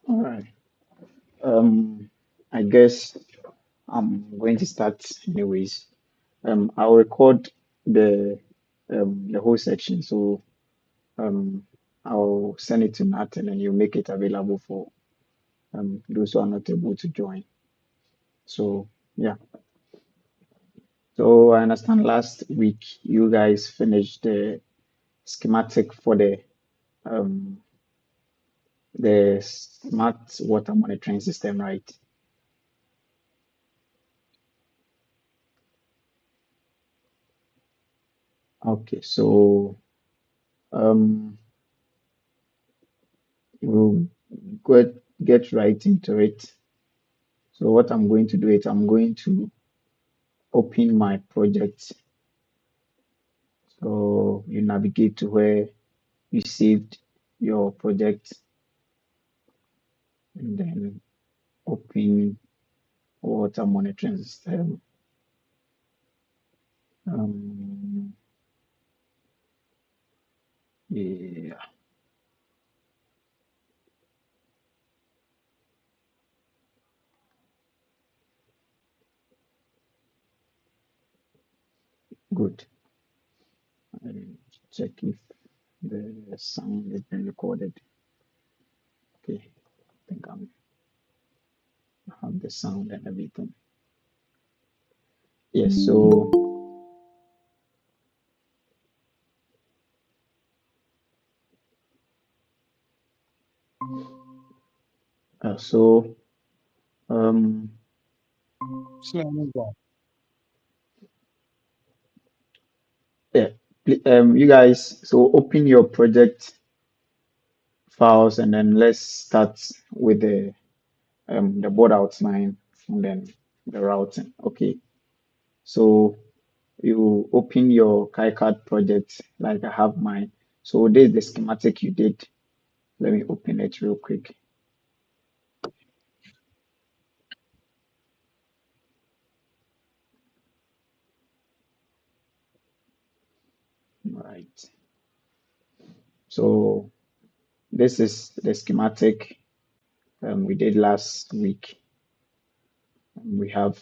All right. I guess I'm going to start anyways. I'll record the the whole section, so um, I'll send it to Nat, and then you make it available for those who are not able to join. So yeah. So I understand last week you guys finished the schematic for um the smart water monitoring system, right? Okay, so um we'll get right into it. So what I'm going to do is I'm going to open my project. So you navigate to where you saved your project and then open water monitoring system. Um, yeah, good. I'll check if the sound has been recorded. Okay, I think I have the sound and everything. Yes, so um, yeah, you guys, so open your project files and then let's start with the board outline and then the routing. Okay, so you open your KiCad project like I have mine. So this is the schematic you did. Let me open it real quick. Right. So this is the schematic we did last week. We have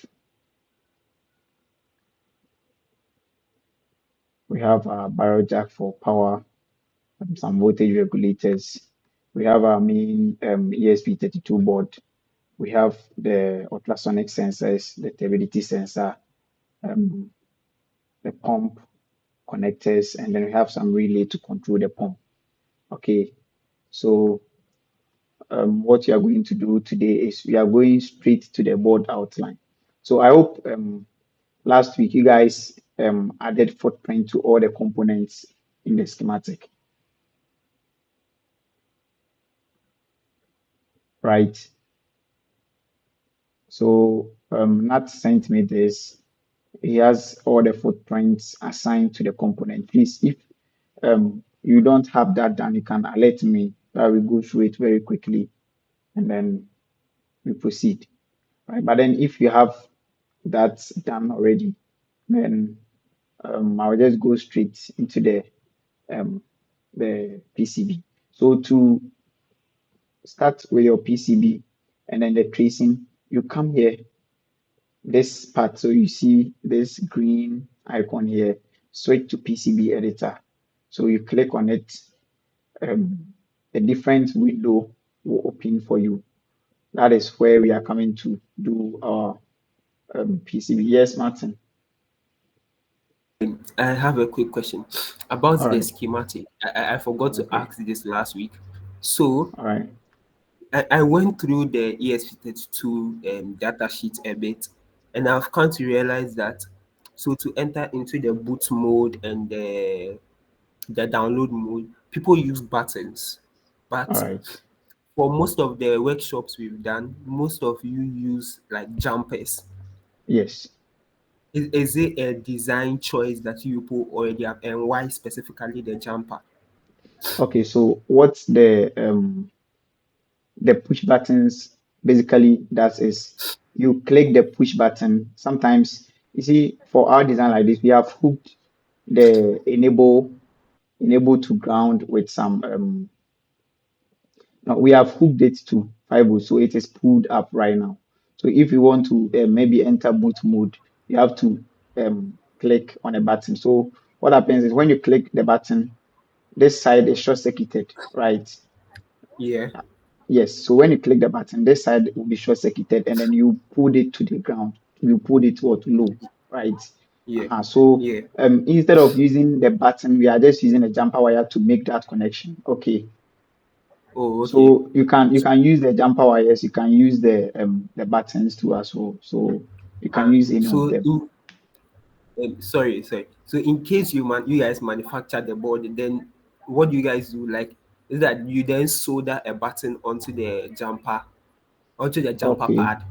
our barrel jack for power, some voltage regulators. We have our main ESP32 board. We have the ultrasonic sensors, the turbidity sensor, um, the pump connectors, and then we have some relay to control the pump. Okay, so what you are going to do today is we are going straight to the board outline. So I hope last week you guys added footprint to all the components in the schematic, right? So Nat sent me this. He has all the footprints assigned to the component. Please, if you don't have that done, you can alert me. I will go through it very quickly and then we proceed. Right. But then if you have that done already, then I'll just go straight into um, the PCB. So to start with your PCB and then the tracing, you come here, this part. So you see this green icon here, switch to PCB editor. So you click on it, a different window will open for you. That is where we are coming to do our PCB. Yes, Martin. I have a quick question about All the right. schematic. I forgot to Okay. ask this last week. So All right. I went through the ESP32 data sheet a bit, and I've come to realize that so to enter into the boot mode and the download mode, people use buttons. All But right. for most of the workshops we've done, most of you use like jumpers. Yes. Is it a design choice that you people already have, and why specifically the jumper? Okay. So what's the push buttons basically that is you click the push button. Sometimes you see for our design like this, we have hooked the enable to ground with some no, we have hooked it to 5 volts. So it is pulled up right now. So if you want to maybe enter boot mode, you have to click on a button. So what happens is when you click the button, this side is short circuited, right? Yeah. Yes. So when you click the button, this side will be short circuited, and then you pull it to the ground. You pull it what low, right? Yeah. So Yeah. instead of using the button, we are just using a jumper wire to make that connection. Okay. Oh, okay. So you can use the jumper wires, you can use the buttons too as well. So you can use any of So them. sorry. So in case you guys manufacture the board, then what do you guys do? Like, is that you then solder a button onto the jumper Okay. pad?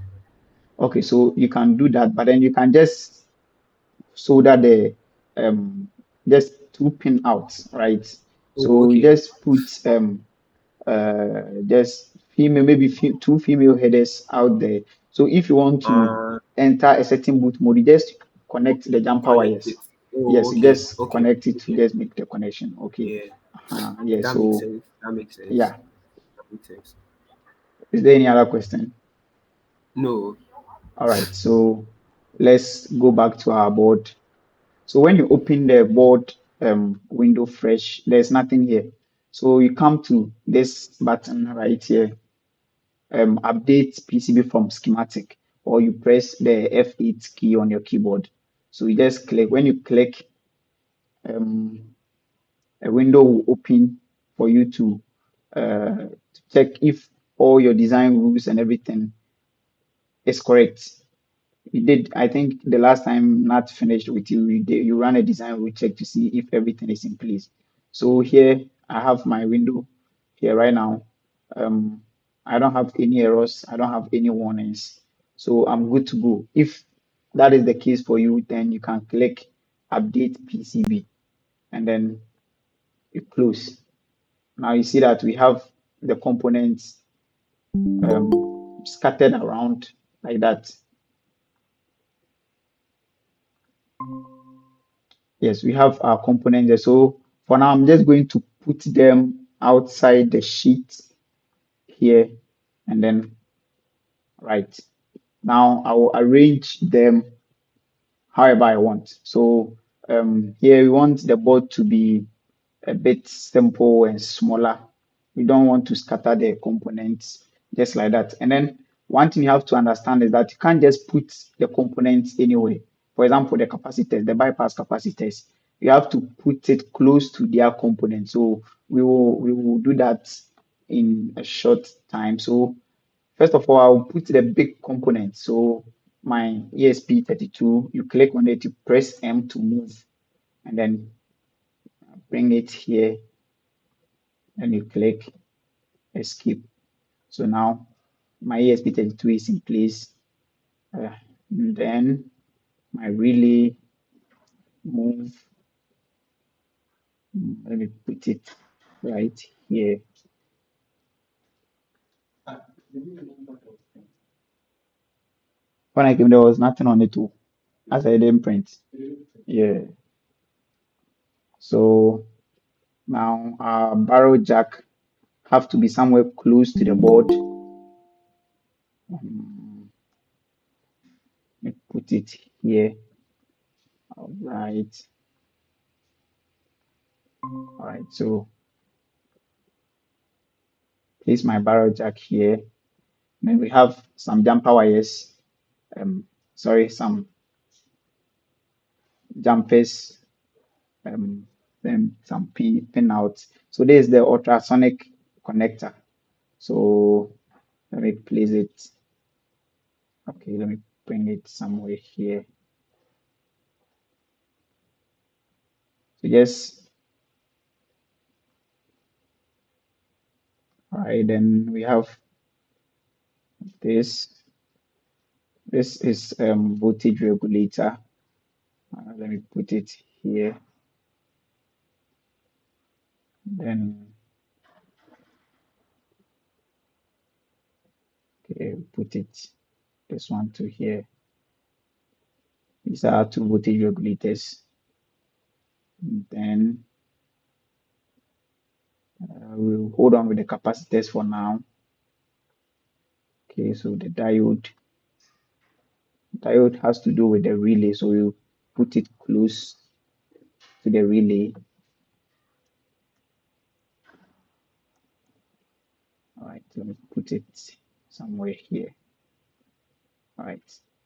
Okay, so you can do that, but then you can just solder the um just two pin out, right? Oh, So you okay. just put just two female headers out there. So if you want to Uh, enter a certain boot mode, you just connect the jumper Connect it. wires. Oh, Yes, you okay. just Okay. connect it to Okay. just make the connection. Okay. Yeah. Yeah, That makes so sense. That makes sense. yeah. That makes sense. Is there any other question? No. All right, so let's go back to our board. So when you open the board window fresh, there's nothing here. So you come to this button right here, update PCB from schematic, or you press the F8 key on your keyboard. So you just click. When you click, um, a window will open for you to check if all your design rules and everything is correct. You did, I think the last time Nat finished with you, you ran a design rule check to see if everything is in place. So here I have my window here right now. Um, I don't have any errors. I don't have any warnings. So I'm good to go. If that is the case for you, then you can click update PCB and then you close. Now you see that we have the components scattered around like that. Yes, we have our components there. So for now, I'm just going to put them outside the sheet here and then right. Now I will arrange them however I want. So here we want the board to be a bit simple and smaller. We don't want to scatter the components just like that. And then one thing you have to understand is that you can't just put the components anywhere. For example, the capacitors, the bypass capacitors, you have to put it close to their components. So we will do that in a short time. So first of all, I'll put the big component. So my ESP32, you click on it, you press M to move, and then bring it here, and you click escape. So now my ESP32 is in place. Then my relay move, let me put it right here. When I came, there was nothing on it too, as I didn't print. Yeah. So now our barrel jack have to be somewhere close to the board. Let me put it here. All right. All right. So place my barrel jack here. Then we have some jumper wires. Sorry, some jumpers. Then some pin out. So this is the ultrasonic connector. So let me place it. Okay, let me bring it somewhere here. So just all right. Then we have this. This is voltage regulator. Let me put it here. Then okay, put it this one to here. These are two voltage regulators. Then we'll hold on with the capacitors for now. Okay, so the diode has to do with the relay, so you put it close to the relay. All right, let me put it somewhere here. All right,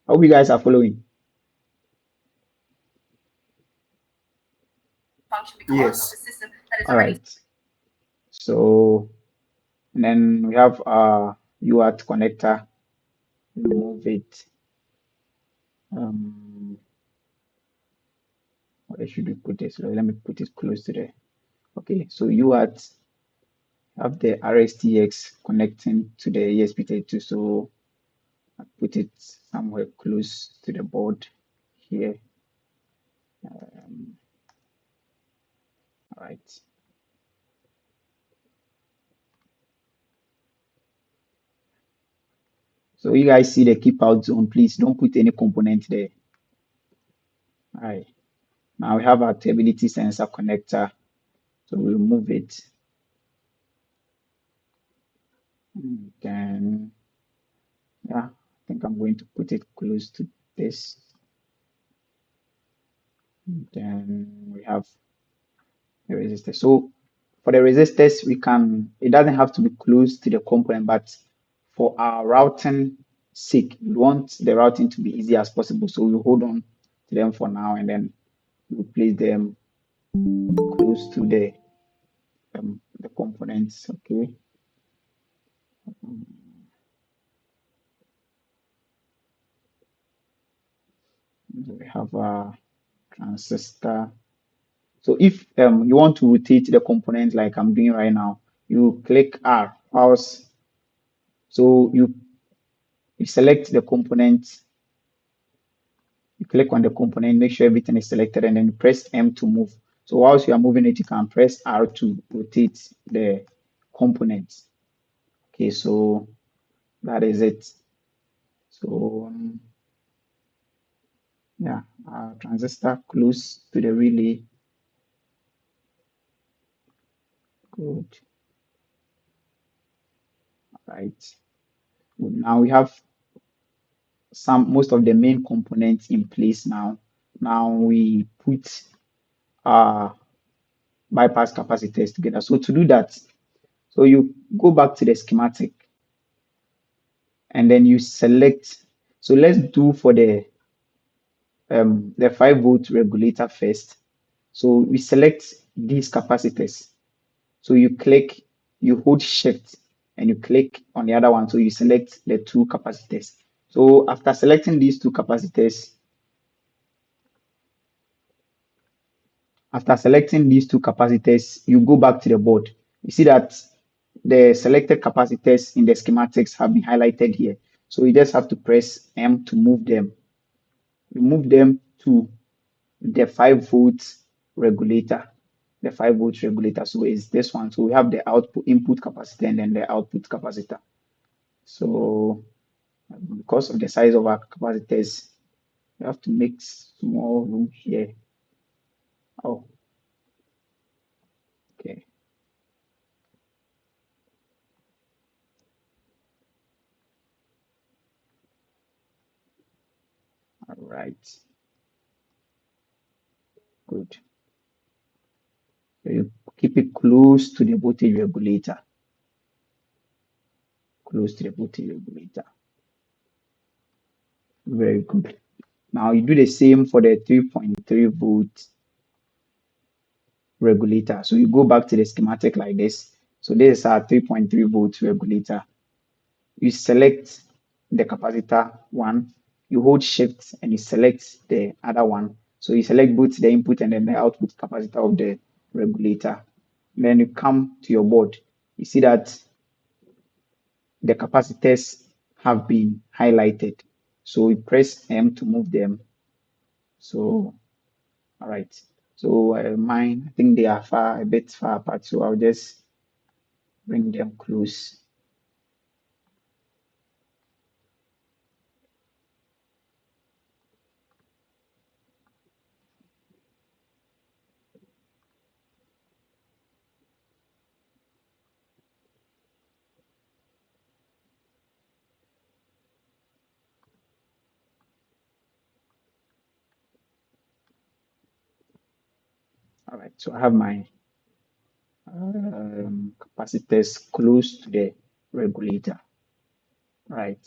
I hope you guys are following. Yes. All right, so and then we have UART connector. Remove it. Um, where should we put this? Let me put it close to the. Okay, so UART have the RSTX connecting to the ESP32, so I put it somewhere close to the board here. All right. So you guys see the keep out zone, please don't put any component there. All right. Now we have our stability sensor connector. So we remove it. And then, yeah, I think I'm going to put it close to this. And then we have the resistor. So for the resistors, it doesn't have to be close to the component, but for our routing sake, we want the routing to be easy as possible. So we hold on to them for now, and then we place them close to the components. Okay. We have a transistor. So if you want to rotate the component like I'm doing right now, you click R, mouse. So you select the component, you click on the component, make sure everything is selected, and then you press M to move. So whilst you are moving it, you can press R to rotate the component. Okay, so that is it. So yeah, transistor close to the relay. Good. Right. Now we have most of the main components in place now. Now we put our bypass capacitors together. So to do that, so you go back to the schematic and then you select. So let's do for the 5-volt regulator first. So we select these capacitors. So you hold shift and you click on the other one. So you select the two capacitors. So after selecting these two capacitors, you go back to the board. You see that the selected capacitors in the schematics have been highlighted here. So you just have to press M to move them. You move them to the 5-volt regulator. The 5-volt regulator. So it's this one. So we have the output input capacitor and then the output capacitor. So because of the size of our capacitors, we have to make small room here. Oh, okay. All right. Good. So you keep it close to the voltage regulator. Close to the voltage regulator. Very good. Now you do the same for the 3.3 volt regulator. So you go back to the schematic like this. So this is our 3.3 volt regulator. You select the capacitor one, you hold shift and you select the other one. So you select both the input and then the output capacitor of the regulator. And then you come to your board. You see that the capacitors have been highlighted. So we press M to move them. So, all right. So mine, I think they are a bit far apart. So I'll just bring them close. All right, so I have my capacitors close to the regulator, right?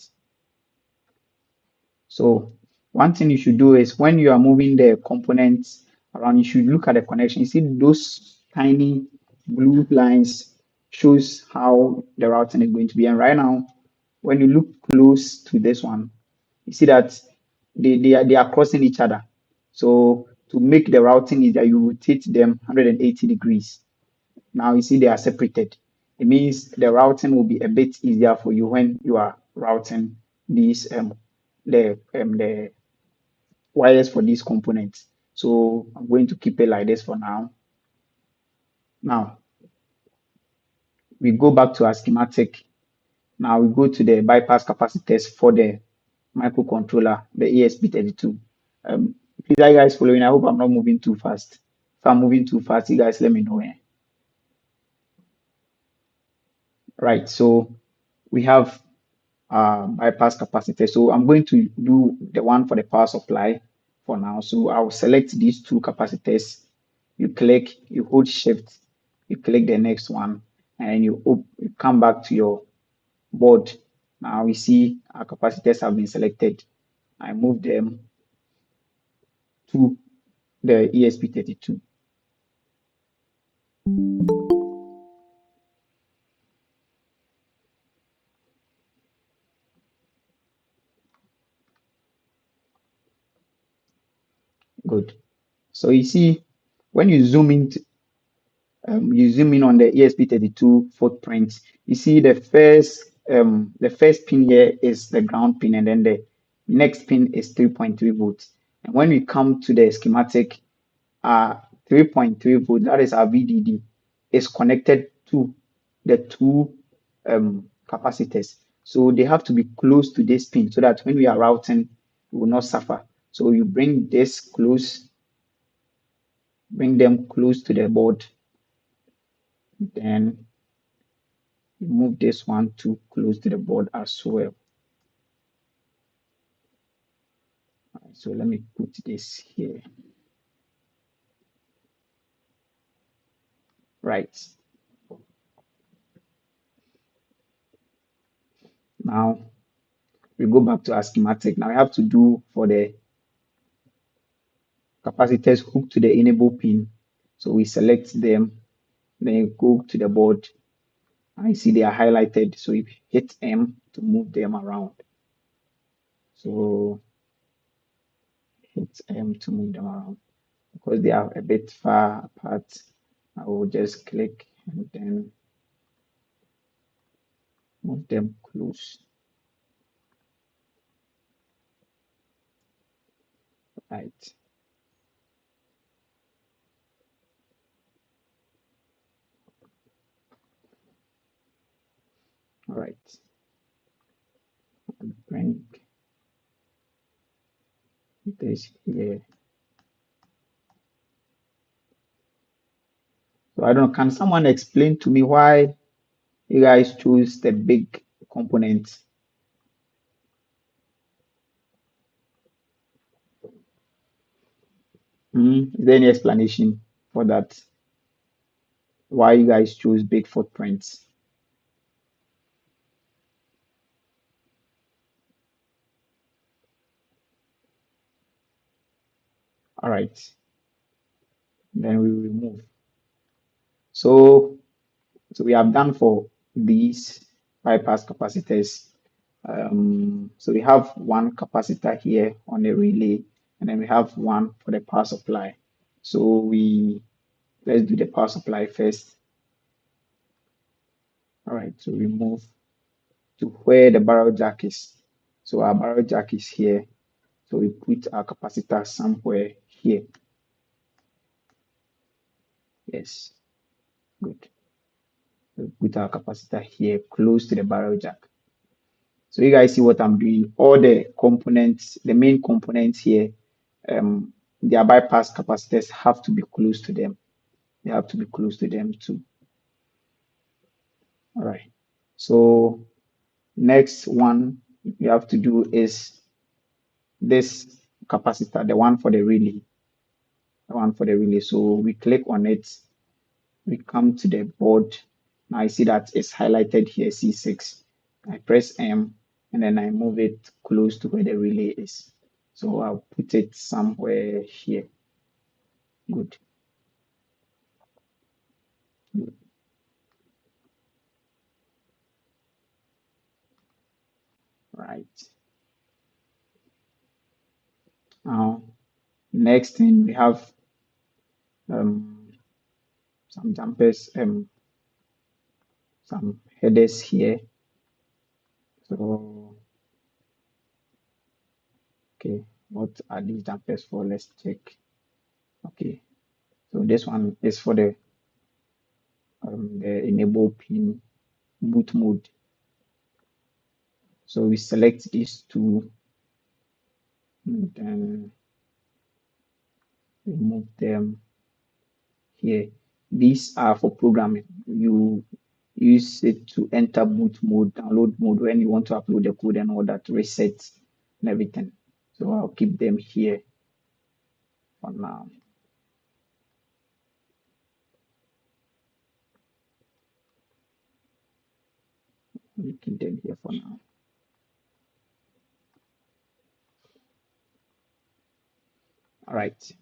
So one thing you should do is when you are moving the components around, you should look at the connection. You see those tiny blue lines shows how the routing is going to be. And right now, when you look close to this one, you see that they are crossing each other. So to make the routing easier, you rotate them 180 degrees. Now you see they are separated. It means the routing will be a bit easier for you when you are routing these the wires for these components. So I'm going to keep it like this for now. Now we go back to our schematic. Now we go to the bypass capacitors for the microcontroller, the ESP32. Please, are you guys following? I hope I'm not moving too fast. If I'm moving too fast, you guys let me know. Right, so we have bypass capacitor. So I'm going to do the one for the power supply for now. So I'll select these two capacitors. You click, you hold shift, you click the next one, and you come back to your board. Now we see our capacitors have been selected. I move them to the ESP32. Good. So you see, when you zoom in on the ESP32 footprint, you see the first pin here is the ground pin, and then the next pin is 3.3 volts. And when we come to the schematic, 3.3 volt, that is our VDD, is connected to the two capacitors. So they have to be close to this pin so that when we are routing, we will not suffer. So you bring them close to the board, then move this one to close to the board as well. So let me put this here. Right. Now we go back to our schematic. Now we have to do for the capacitors hooked to the enable pin. So we select them, then go to the board. I see they are highlighted. So you hit M to move them around. So hit M to move them around. Because they are a bit far apart, I will just click and then move them close. Right. All right. Bring this here. So I don't know, can someone explain to me why you guys choose the big component? Is there any explanation for that? Why you guys choose big footprints? All right, then we will move. So, so we have done for these bypass capacitors. So we have one capacitor here on the relay, and then we have one for the power supply. So let's do the power supply first. All right, so we move to where the barrel jack is. So our barrel jack is here. So we put our capacitor somewhere here. Yes, good. We put our capacitor here close to the barrel jack. So you guys see what I'm doing. All the components, the main components here, their bypass capacitors have to be close to them. They have to be close to them too. All right. So next one you have to do is this capacitor, the one for the relay. the one for the relay. So we click on it, we come to the board. Now I see that it's highlighted here, C6. I press M and then I move it close to where the relay is. So I'll put it somewhere here. Good. Good. Right. Now, next thing we have um, some jumpers, some headers here. So, okay, what are these jumpers for? Let's check. Okay, so this one is for the enable pin boot mode. So we select these two and then remove them here. These are for programming. You use it to enter boot mode, download mode when you want to upload the code and all that, reset and everything. So I'll keep them here for now. We keep them here for now. All right.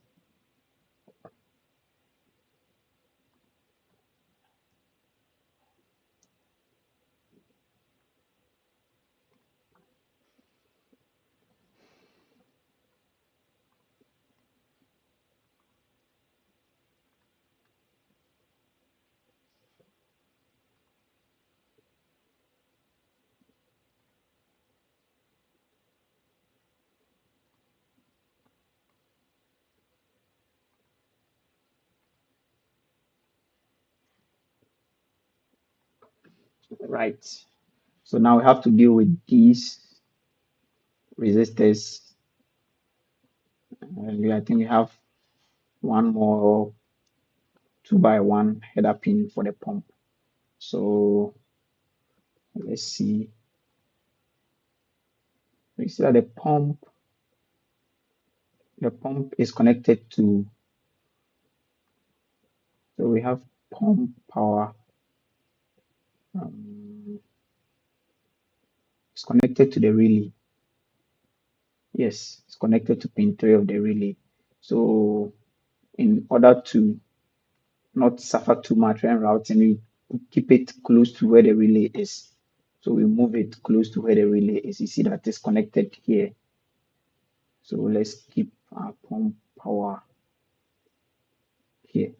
Right. So now we have to deal with these resistors. And I think we have one more 2x1 header pin for the pump. So let's see. We see that the pump is connected to, so we have pump power. It's connected to the relay. Yes, it's connected to pin 3 of the relay. So in order to not suffer too much when routing, we keep it close to where the relay is. So we move it close to where the relay is. You see that it's connected here. So let's keep our pump power here.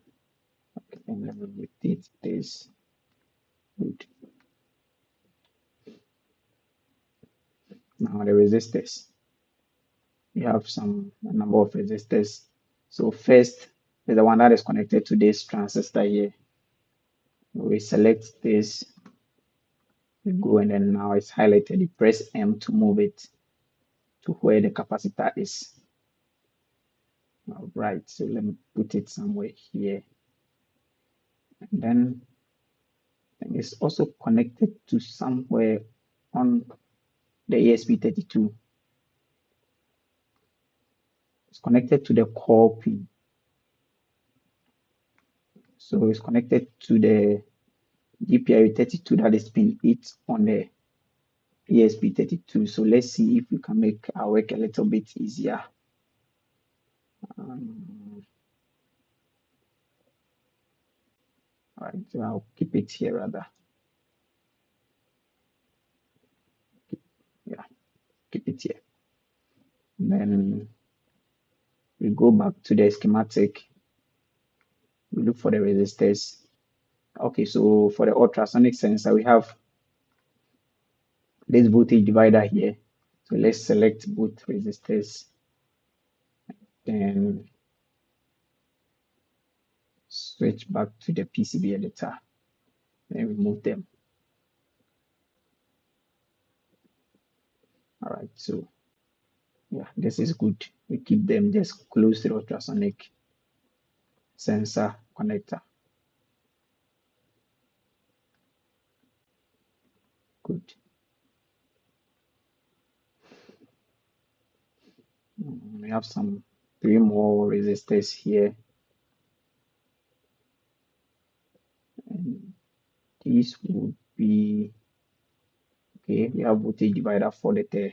Okay, and let me rotate this. Good. Now the resistors. We have a number of resistors. So first is the one that is connected to this transistor here. We select this, we go, and then now it's highlighted. You press M to move it to where the capacitor is. All right, so let me put it somewhere here. And then it's also connected to somewhere on the ESP32. It's connected to the core pin. So it's connected to the GPIO32, that is pin 8 on the ESP32. So let's see if we can make our work a little bit easier. All right, so I'll keep it here rather. Yeah, keep it here. And then we go back to the schematic. We look for the resistors. Okay, so for the ultrasonic sensor, we have this voltage divider here. So let's select both resistors. Then switch back to the PCB editor. Then remove them. All right, so yeah, this is good. We keep them just close to the ultrasonic sensor connector. Good. We have some 3 more resistors here. And these would be, okay, we have voltage divider for the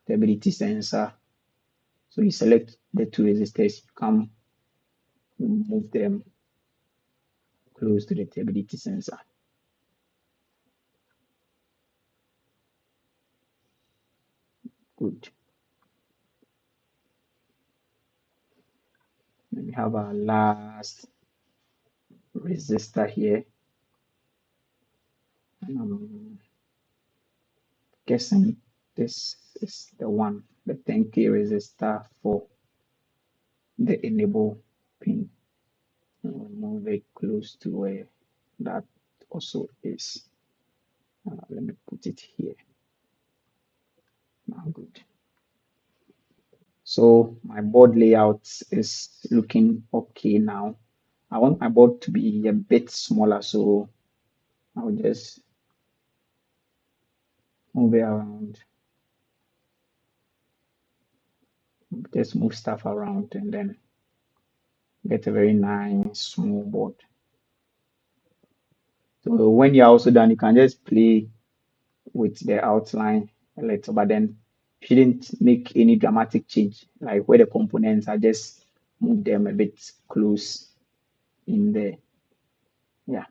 stability sensor. So you select the 2 resistors, you come, you move them close to the stability sensor. Good. Then we have our last resistor here. And I'm guessing this is the one, the 10K resistor for the enable pin. And we'll move it close to where that also is. Let me put it here. Now, good. So my board layout is looking okay now. I want my board to be a bit smaller, so I'll just move it around, just move stuff around and then get a very nice small board. So when you're also done, you can just play with the outline a little, but then you shouldn't make any dramatic change, like where the components are, just move them a bit close in there. Yeah.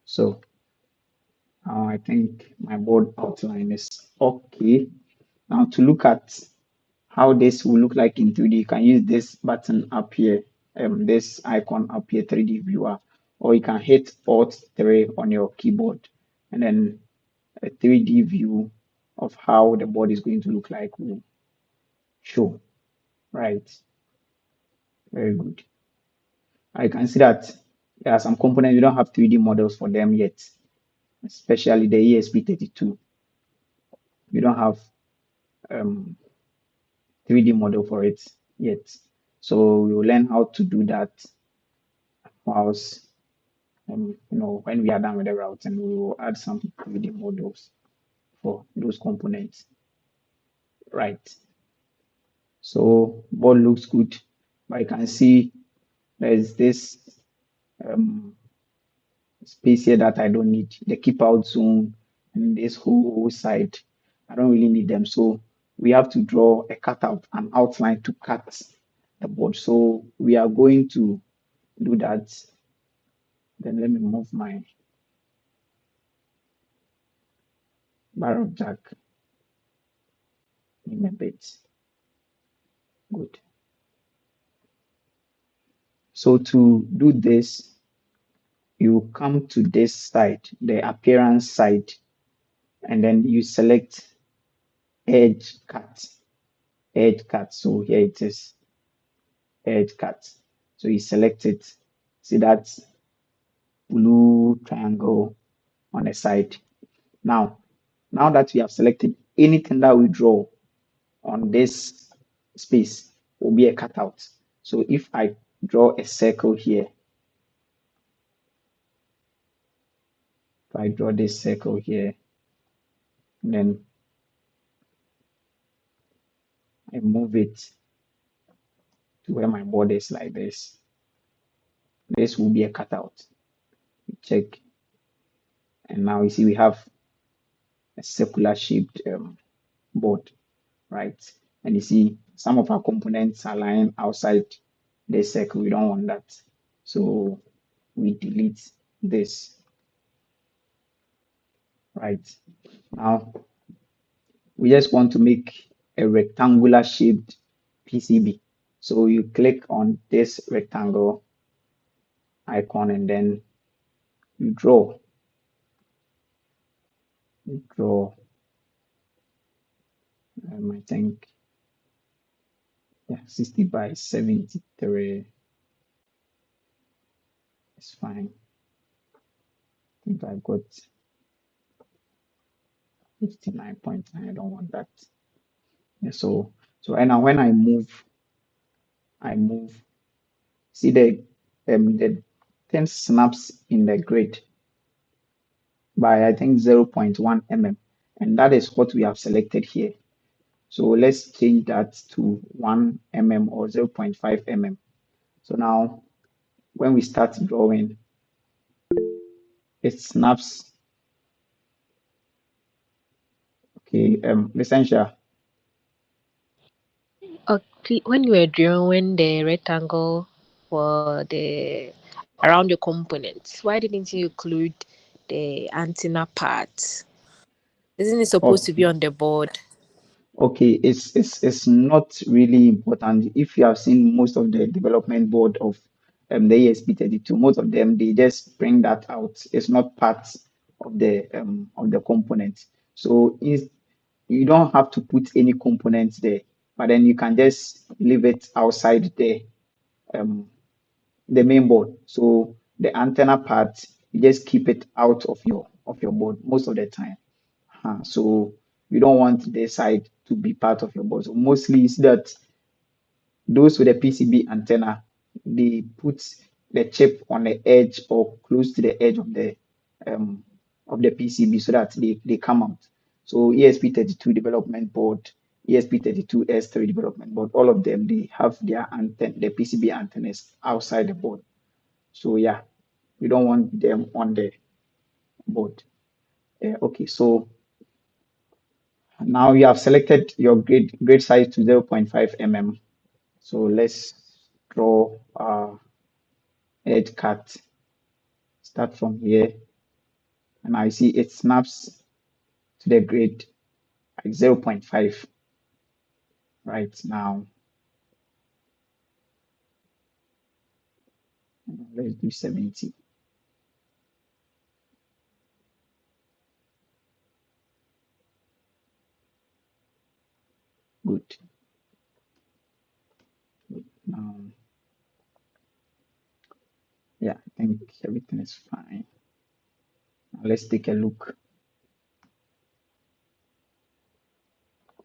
So I think my board outline is okay. Now to look at how this will look like in 3D, you can use this button up here, this icon up here, 3D viewer, or you can hit Alt 3 on your keyboard, and then a 3D view of how the board is going to look like will show. Right, very good. I can see that there are some components we don't have 3D models for them yet, especially the ESP32. We don't have 3D model for it yet. So we will learn how to do that whilst when we are done with the route, and we will add some 3D models for those components. Right. So board looks good, but you can see there's this space here that I don't need, the keep out zone and this whole side. I don't really need them. So we have to draw a cutout, an outline to cut the board. So we are going to do that. Then let me move my barrel jack in a bit. Good. So to do this, you come to this side, the appearance side, and then you select edge cut. Edge cut. So here it is, edge cut. So you select it. See that blue triangle on the side. Now that we have selected, anything that we draw on this space will be a cutout. So if I draw a circle here, if I draw this circle here, then I move it to where my border is like this, this will be a cutout. Check, and now you see we have a circular shaped board, right? And you see some of our components are lying outside this circle. We don't want that, so we delete this. Right, now we just want to make a rectangular shaped PCB. So you click on this rectangle icon and then you draw. I think, yeah, 60 by 73 is fine. I think I've got 59.9. I don't want that. Yeah, so and now when I move, see the thing snaps in the grid by I think 0.1 mm, and that is what we have selected here. So let's change that to 1 mm or 0.5 mm. So now when we start drawing, it snaps. Okay, Essential. Okay, when you were drawing the rectangle for the around the components, why didn't you include the antenna part? Isn't it supposed to be Okay. on the board? Okay, it's not really important. If you have seen most of the development board of the ESP32, most of them they just bring that out. It's not part of the component. So you don't have to put any components there, but then you can just leave it outside um, the main board. So the antenna part, you just keep it out of your board most of the time. So you don't want the side to be part of your board. So mostly it's that those with a PCB antenna, they put the chip on the edge or close to the edge um, of the PCB so that they come out. So ESP32 development board, ESP32S3 development board, all of them they have their the PCB antennas outside the board. So yeah, we don't want them on the board. Okay, so now you have selected your grid size to 0.5 mm. So let's draw edge cut. Start from here, and I see it snaps to the grid like 0.5 right now. Let's do 70. Good. Now, yeah, I think everything is fine. Now let's take a look.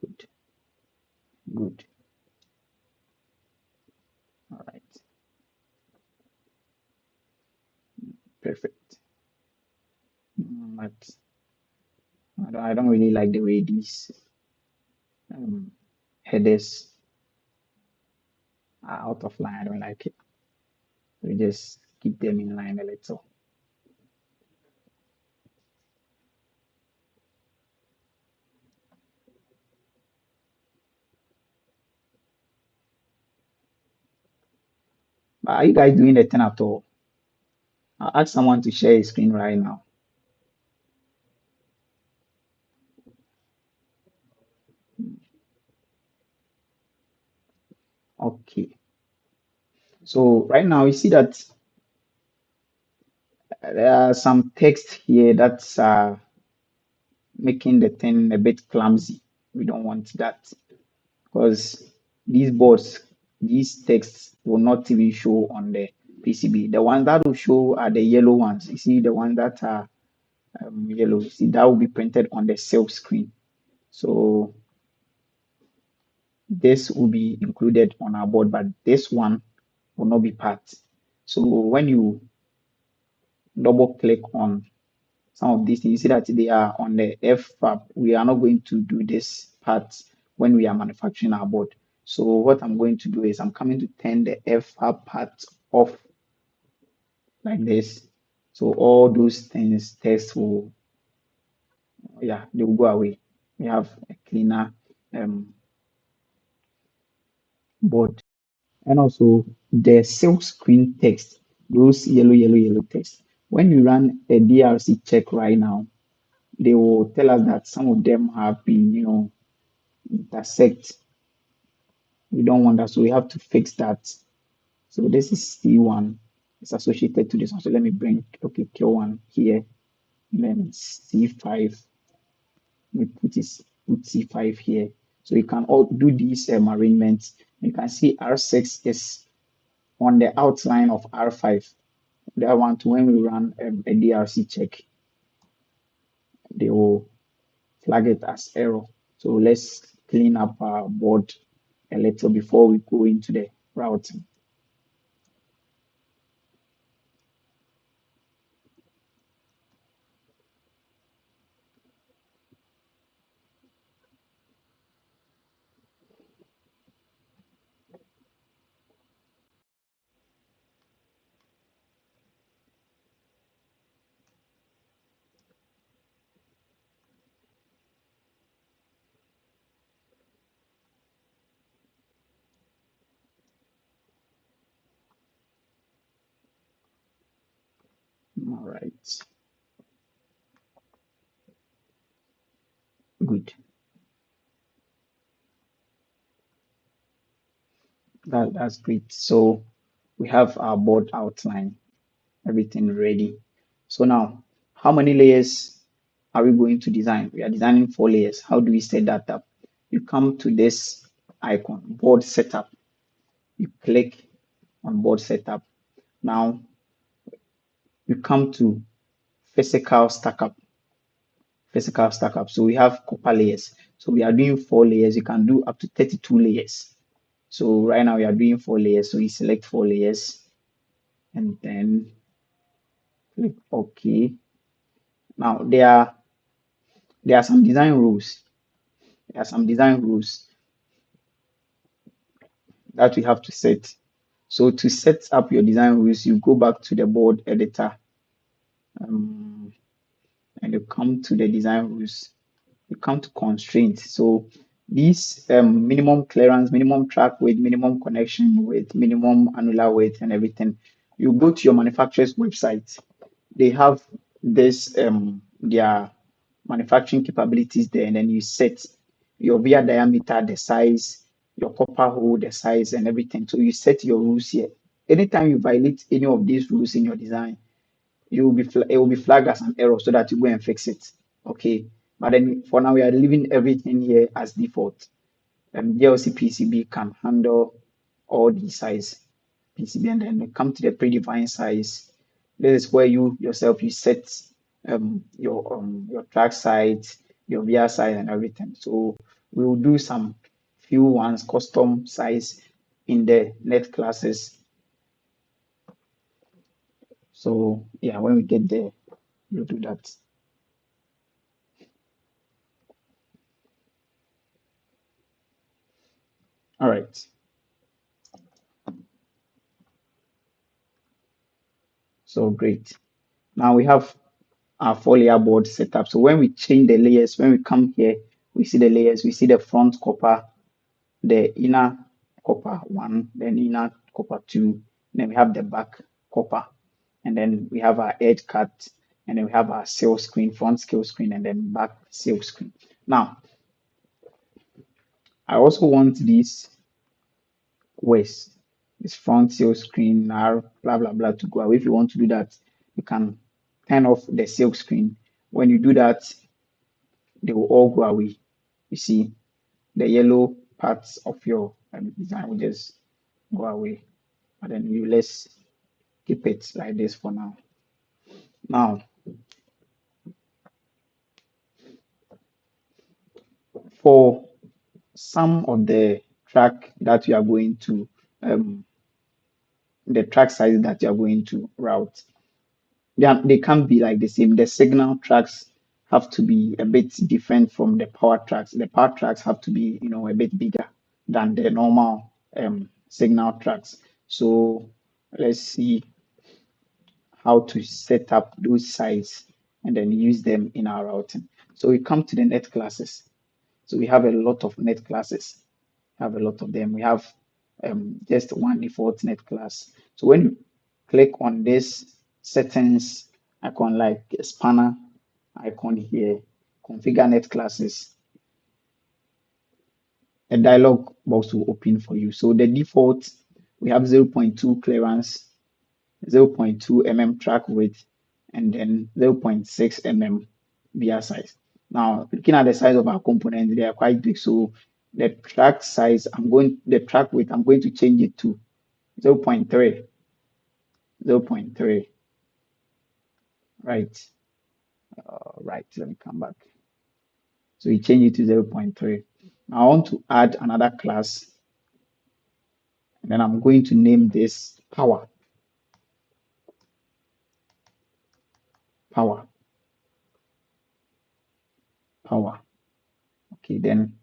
Good, good. All right, perfect. But I don't really like the way these um, headers are out of line. I don't like it. We just keep them in line a little. But are you guys doing the thing at all? I'll ask someone to share his screen right now. Okay. So right now you see that there are some text here that's making the thing a bit clumsy. We don't want that because these boards, these texts will not even show on the PCB. The ones that will show are the yellow ones. You see the ones that are yellow. You see that will be printed on the silk screen. So this will be included on our board, but this one will not be part. So when you double click on some of these things, you see that they are on the F fab. We are not going to do this part when we are manufacturing our board. So what I'm going to do is I'm coming to turn the F fab part off like this. So all those things, tests will, yeah, they will go away. We have a cleaner board. And also the silk screen text, those yellow text. When you run a DRC check right now, they will tell us that some of them have been, intersect. We don't want that, so we have to fix that. So this is C1. It's associated to this one. So let me bring okay Q1 here. Then C5. We put C5 here. So you can all do these arrangements. You can see R6 is on the outline of R5. That one to when we run a DRC check, they will flag it as error. So let's clean up our board a little before we go into the routing. All right. Good. That's great. So we have our board outline, everything ready. So now, how many layers are we going to design? We are designing 4 layers. How do we set that up? You come to this icon, board setup. You click on board setup. Now you come to physical stackup. Physical stackup. So we have copper layers. So we are doing 4 layers. You can do up to 32 layers. So right now we are doing 4 layers. So you select 4 layers and then click OK. Now there are some design rules. There are some design rules that we have to set. So to set up your design rules, you go back to the board editor and you come to the design rules. You come to constraints. So these minimum clearance, minimum track width, minimum connection width, minimum annular width, and everything. You go to your manufacturer's website. They have this their manufacturing capabilities there, and then you set your via diameter, the size, your copper hole, the size, and everything. So you set your rules here. Anytime you violate any of these rules in your design, it will be flagged as an error so that you go and fix it. Okay. But then for now, we are leaving everything here as default. DLC PCB can handle all the size PCB, and then we come to the predefined size. This is where you yourself you set your track size, your VR size, and everything. So we will do some few ones custom size in the net classes. So yeah, when we get there, we'll do that. All right. So great. Now we have our 4 layer board set up. So when we change the layers, when we come here, we see the layers, we see the front copper, the inner copper 1, then inner copper 2, then we have the back copper, and then we have our edge cut, and then we have our sail screen, front scale screen, and then back sail screen. Now, I also want this waist, this front sail screen, blah blah blah to go away. If you want to do that, you can turn off the silk screen. When you do that, they will all go away. You see, the yellow parts of your design will just go away. But then let's keep it like this for now. Now, for some of the track that you are going to, the track size that you are going to route, they can't be like the same. The signal tracks have to be a bit different from the power tracks. The power tracks have to be, a bit bigger than the normal signal tracks. So let's see how to set up those size and then use them in our routing. So we come to the net classes. So we have a lot of net classes. Have a lot of them. We have just one default net class. So when you click on this settings icon like a spanner icon here, configure net classes, a dialog box will open for you. So the default, we have 0.2 clearance, 0.2 mm track width, and then 0.6 mm via size. Now, looking at the size of our components, they are quite big. So the track size, the track width, I'm going to change it to 0.3, 0.3, right? Right, let me come back. So you change it to 0.3. Now I want to add another class, and then I'm going to name this power. Power. Power. Okay, then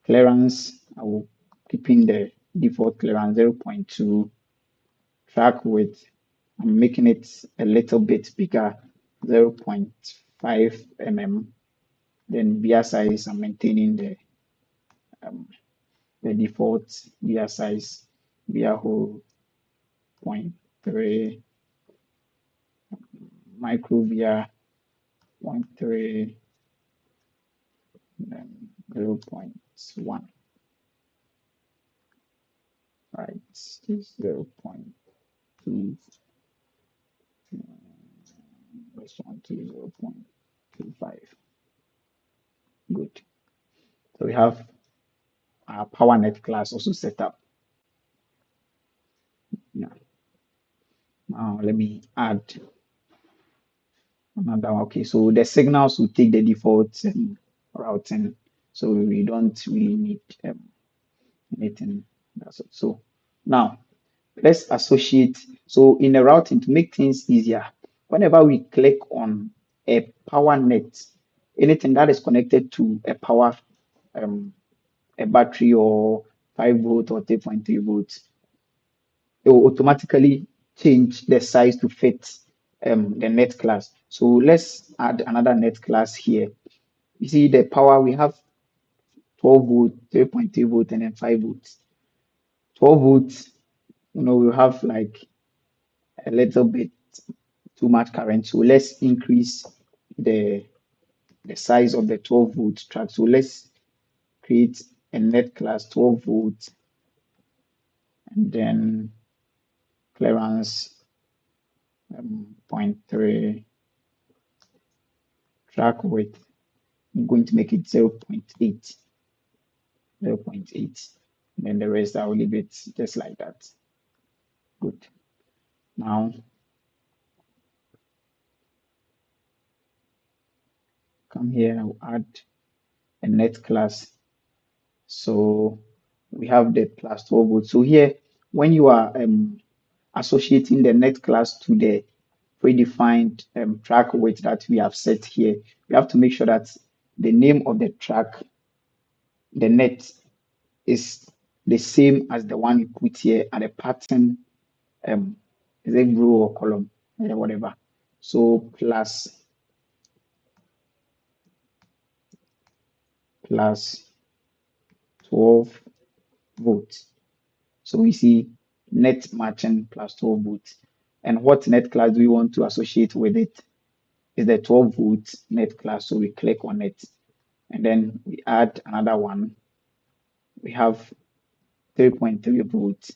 clearance, I will keep in the default clearance 0.2. Track width, I'm making it a little bit bigger, 0.5 mm. Then beer size, I'm maintaining the default beer size, beer hole 0.3. microvia 0.3, then 0.1, right? 0.2, this one to 0.25. Good. So we have our PowerNet class also set up. Yeah. Now let me add another one. Okay, so the signals will take the default routing, so we don't really need anything. That's it. So now let's associate. So in the routing, to make things easier, whenever we click on a power net, anything that is connected to a power, a battery or 5 volt or 3.3 volts, it will automatically change the size to fit the net class. So let's add another net class here. You see the power, we have 12 volt, 3.3 volt, and then 5 volts. 12 volts, we have like a little bit too much current. So let's increase the size of the 12 volt track. So let's create a net class 12 volt and then clearance 0.3, track width. I'm going to make it 0.8. 0.8. And then the rest I will leave it just like that. Good. Now come here, I'll add a net class. So we have the plus 12 volts. So here, when you are associating the net class to the predefined track weight that we have set here, we have to make sure that the name of the track, the net, is the same as the one you put here, and the pattern is a row or column, whatever. So plus 12 volts. So we see net matching plus 12 volts. And what net class do we want to associate with it? Is the 12 volts net class. So we click on it and then we add another one. We have 3.3 volts.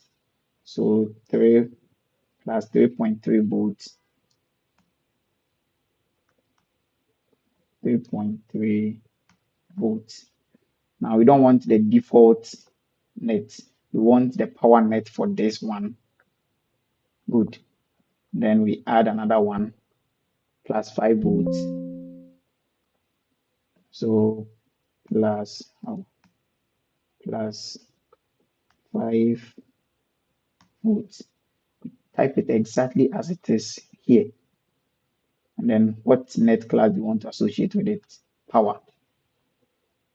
So 3 plus 3.3 volts, 3.3 volts. Now we don't want the default net. We want the power net for this one. Good. Then we add another one plus 5 volts. So plus 5 volts. Type it exactly as it is here. And then what net class do you want to associate with it? Power.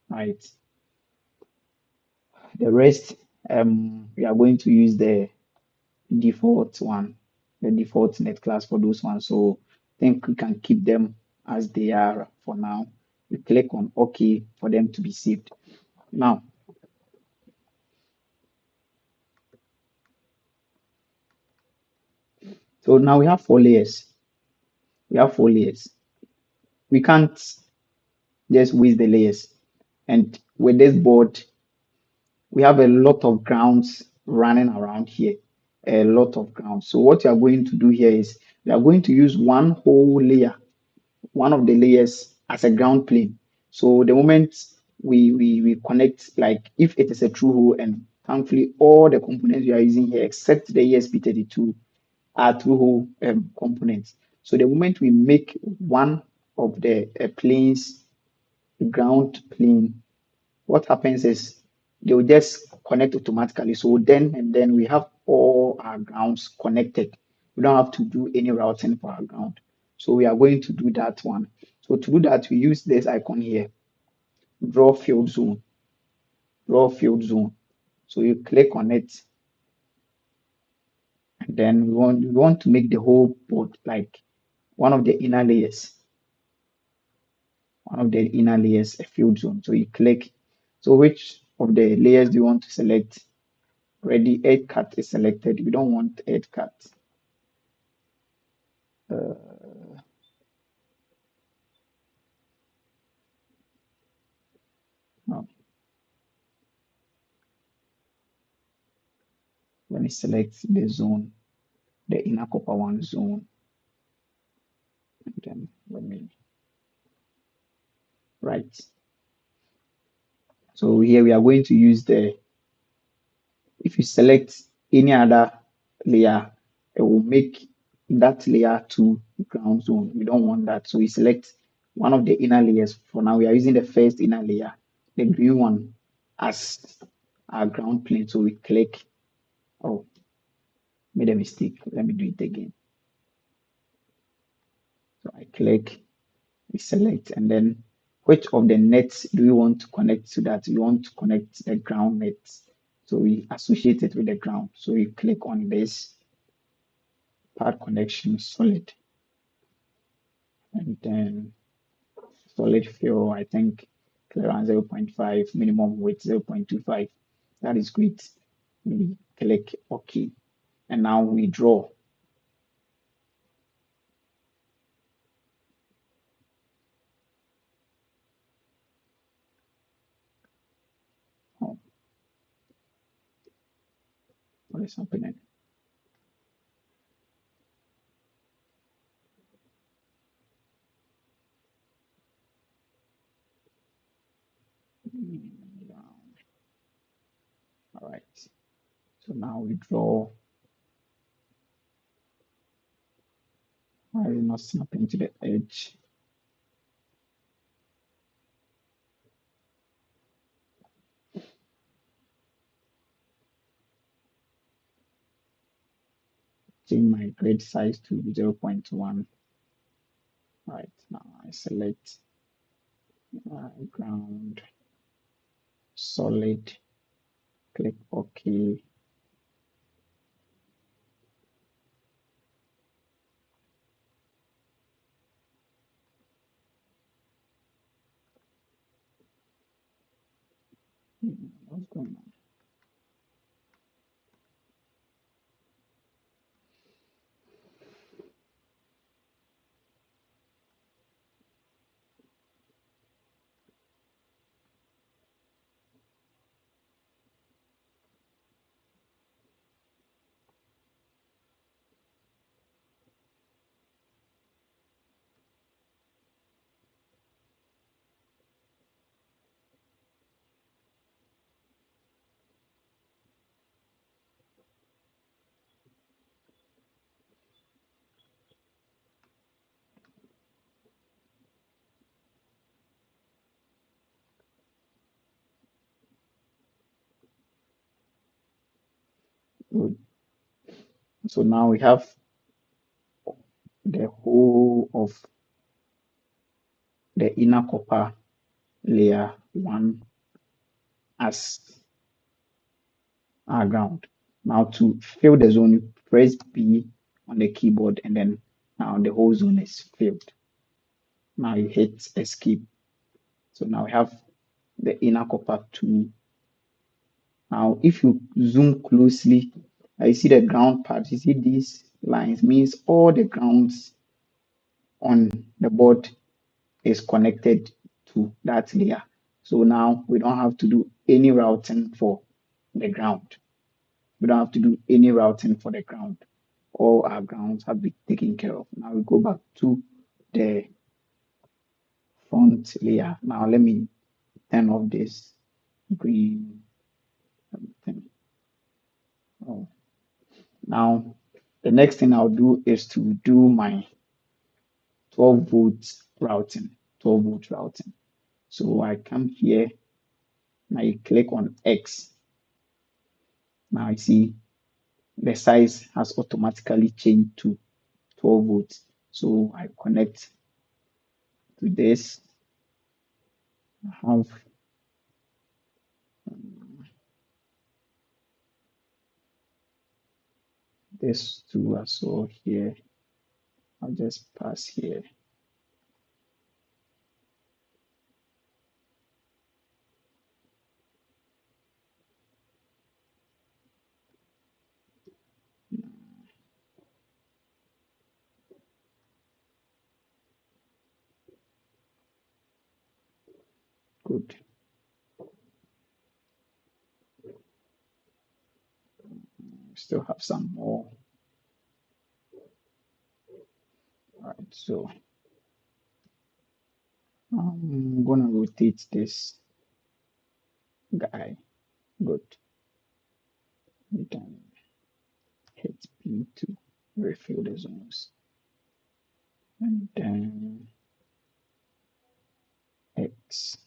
Right. The rest, we are going to use the default one, the default net class for those ones. So I think we can keep them as they are for now. We click on OK for them to be saved. Now, so now we have 4 layers. We have 4 layers. We can't just waste the layers. And with this board, we have a lot of grounds running around here, a lot of grounds. So what you are going to do here is we are going to use one whole layer, one of the layers as a ground plane. So the moment we connect, like if it is a true hole, and thankfully all the components we are using here except the ESP32 are through hole components. So the moment we make one of the planes ground plane, what happens is they will just connect automatically. So then we have all our grounds connected. We don't have to do any routing for our ground. So we are going to do that one. So to do that, we use this icon here, draw field zone, draw field zone. So you click on it, and then we want to make the whole board like one of the inner layers, a field zone. So you click. So which of the layers do you want to select? Already edge cut is selected. We don't want edge cut. me select the zone, the inner copper one zone, and then let me right. So here we are going to use if you select any other layer, it will make that layer to ground zone. We don't want that. So we select one of the inner layers. For now, we are using the first inner layer, the green one, as our ground plane. So we click, oh, made a mistake. Let me do it again. So I click, we select, and then which of the nets do we want to connect to that? We want to connect the ground net. So we associate it with the ground. So we click on this part connection solid, and then solid fill, I think clearance 0.5, minimum width 0.25. That is great. We click OK. And now we draw. Oh, what is happening? All right. So now we draw. Why is it not snapping to the edge? Change my grid size to 0.1. Right, now I select ground, solid, click OK. What's going on? Good. So now we have the whole of the inner copper layer 1 as our ground. Now to fill the zone, you press B on the keyboard, and then now the whole zone is filled. Now you hit escape. So now we have the inner copper 2. Now if you zoom closely, you see the ground part. You see these lines means all the grounds on the board is connected to that layer. So now we don't have to do any routing for the ground. We don't have to do any routing for the ground. All our grounds have been taken care of. Now we go back to the front layer. Now let me turn off this green thing. Oh. Now the next thing I'll do is to do my 12 volt routing. 12 volt routing. So I come here and I click on X. Now I see the size has automatically changed to 12 volts. So I connect to this. I have this two as well here. I'll just pass here. Good. still have some more. All right, so I'm gonna rotate this guy. Good. We can hit P to refill the zones. And then X.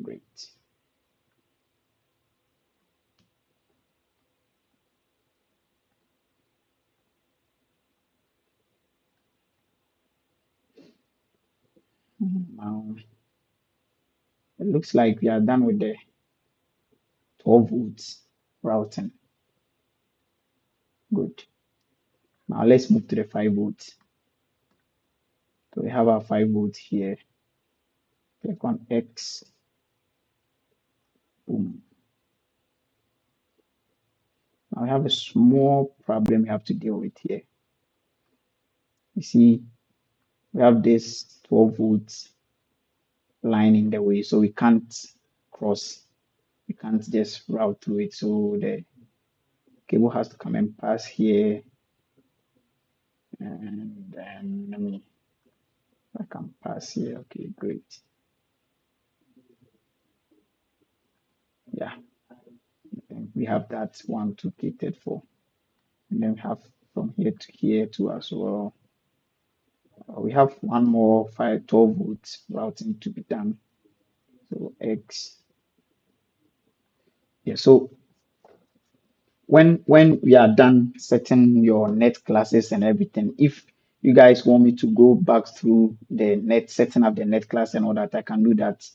Great. Now it looks like we are done with the 12 volts routing. Good. Now let's move to the 5 volts. So we have our 5 volts here. Click on X. Boom. Now we have a small problem we have to deal with here. You see, we have this 12 volts line in the way, so we can't cross. We can't just route through it. So the cable has to come and pass here. And then I can pass here. Okay, great. Yeah, and we have that one to catered for. And then we have from here to here too as well. We have one more 12 volts routing to be done. So X. Yeah, so when we are done setting your net classes and everything, if you guys want me to go back through the net, setting up the net class and all that, I can do that.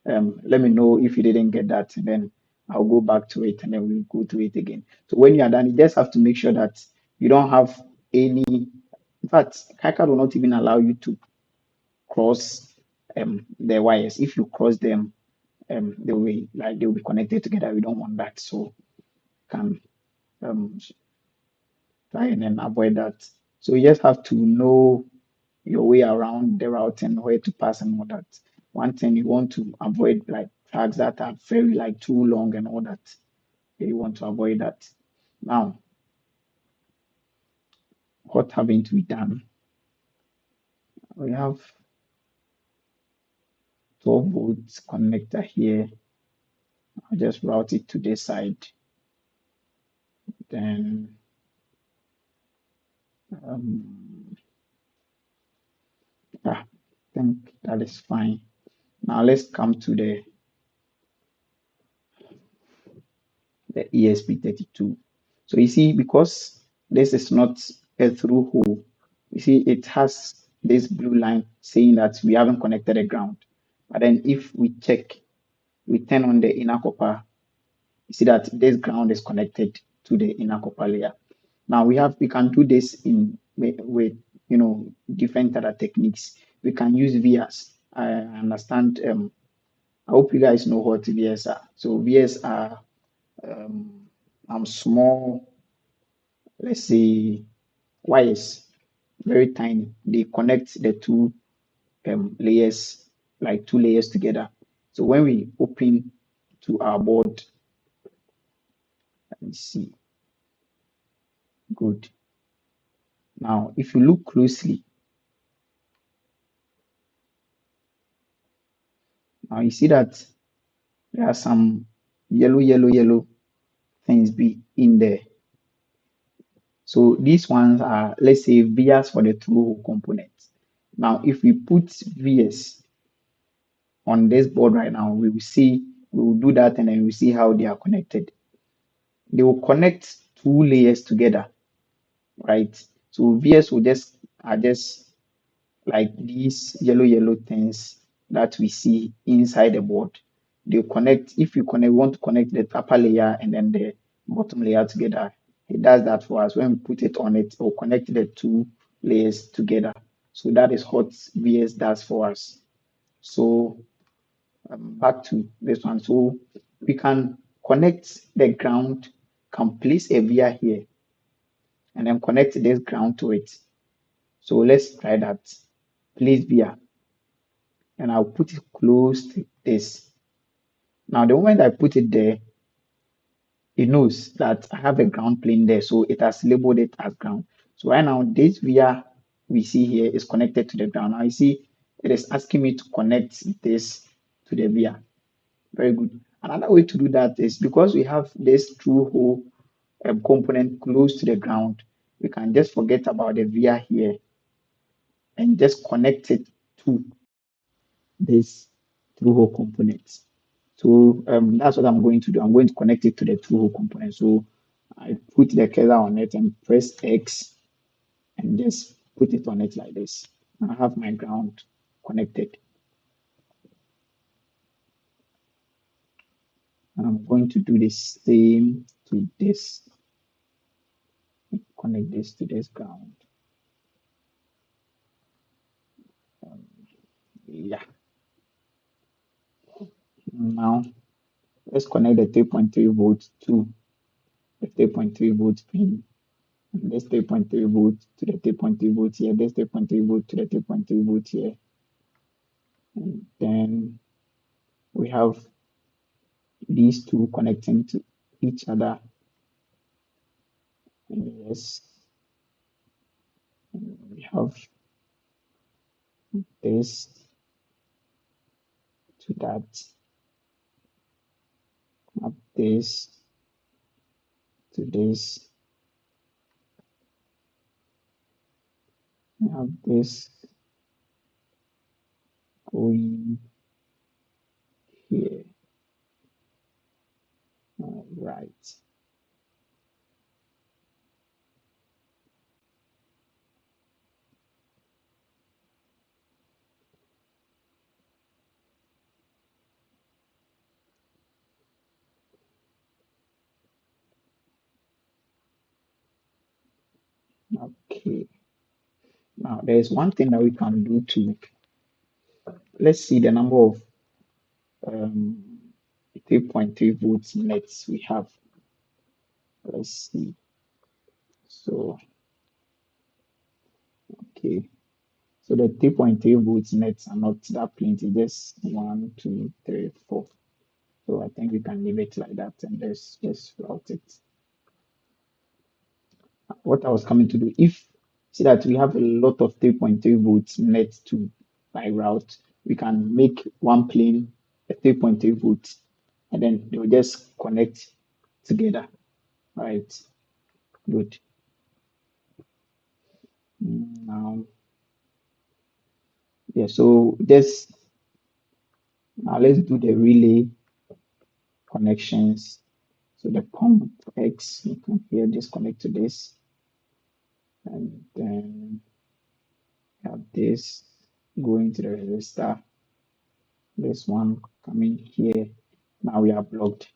Let me know if you didn't get that, and then I'll go back to it and then we'll go through it again. So when you are done, you just have to make sure that you don't have any, in fact, KiCad will not even allow you to cross the wires. If you cross them, they'll be connected together. We don't want that. So can try and then avoid that. So you just have to know your way around the route and where to pass and all that. One thing you want to avoid like tracks that are very like too long and all that. You want to avoid that. Now, what having to be done? We have 12 volts connector here. I'll just route it to this side. Then I think that is fine. Now let's come to the ESP32. So you see, because this is not a through hole, you see it has this blue line saying that we haven't connected a ground. But then if we check, we turn on the inner copper, you see that this ground is connected to the inner copper layer. Now we can do this with different other techniques. We can use vias. I understand. I hope you guys know what vias are. So vias are small, let's say, wires, very tiny. They connect the two layers, like two layers together. So when we open to our board, let me see. Good. Now, if you look closely, now you see that there are some yellow things be in there. So these ones are, let's say, vias for the through components. Now, if we put vias on this board right now, we will do that and then we'll see how they are connected. They will connect two layers together, right? So VS are just like these yellow things that we see inside the board. They connect, if you want to connect the upper layer and then the bottom layer together, it does that for us. When we put it on it will connect the two layers together. So that is what VS does for us. So back to this one. So we can connect the ground, can place a via here, and then connect this ground to it. So let's try that. Place via, and I'll put it close to this. Now, the moment I put it there, it knows that I have a ground plane there, so it has labeled it as ground. So right now, this via we see here is connected to the ground. Now you see it is asking me to connect this to the via. Very good. Another way to do that is because we have this through hole component close to the ground, we can just forget about the via here and just connect it to this through hole component. So that's what I'm going to do. I'm going to connect it to the through hole component. So I put the cursor on it and press X and just put it on it like this. I have my ground connected. And I'm going to do the same to this. Connect this to this ground. Yeah. Now let's connect the 3.3 volts to the 3.3 volts pin. And this 3.3 volts to the 3.3 volts here. This 3.3 volt to the 3.3 volts here. And then we have these two connecting to each other. Yes. And we have this to that. Have this to this. We have this going here. All right. Okay. Now there's one thing that we can do to let's see the number of um, 3.3 volts nets we have. Let's see. So okay. So the 3.3 volts nets are not that plenty, just 1, 2, 3, 4. So I think we can leave it like that and let's just route it. What I was coming to do, if see that we have a lot of 3.3 volts net to by route, we can make one plane a 3.3 volts and then they will just connect together. Right. Good. Now, yeah, so this now let's do the relay connections. So the pump X, you can here just connect to this, and then have this going to the resistor. This one coming here. Now we are blocked.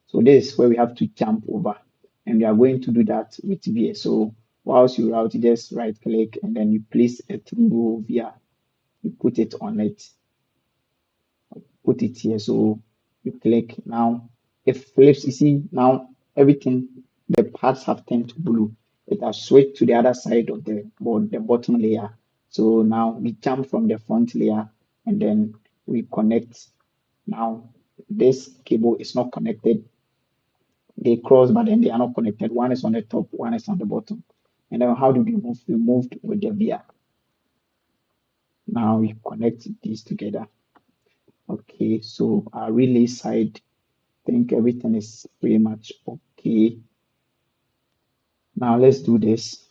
So this is where we have to jump over, and we are going to do that with VS. So whilst you route, you just right click and then you place a through via. You put it on it. Put it here. So you click now. It flips. You see now everything, the parts have turned to blue. It has switched to the other side of the board, the bottom layer. So now we jump from the front layer and then we connect. Now this cable is not connected. They cross, but then they are not connected. One is on the top, one is on the bottom. And then how do we move? We moved with the via. Now we connect these together. Okay, so our relay side, I think everything is pretty much okay. Now let's do this.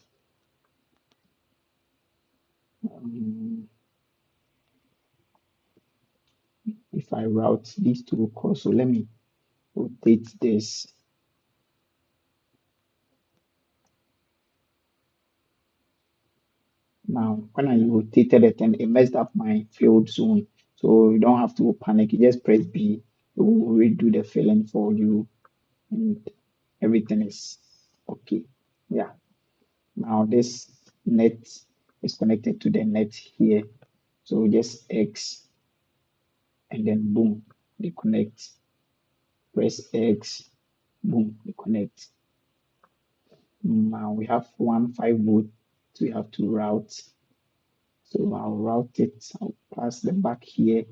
If I route these two calls, so let me rotate this. Now, when I rotated it and it messed up my field zone, so you don't have to panic. You just press B. It will redo the filling for you, and everything is okay. Yeah. Now this net is connected to the net here. So just X and then boom, they connect. Press X, boom, they connect. Now we have 5 volt, so we have to route. So I'll route it, I'll pass the back here,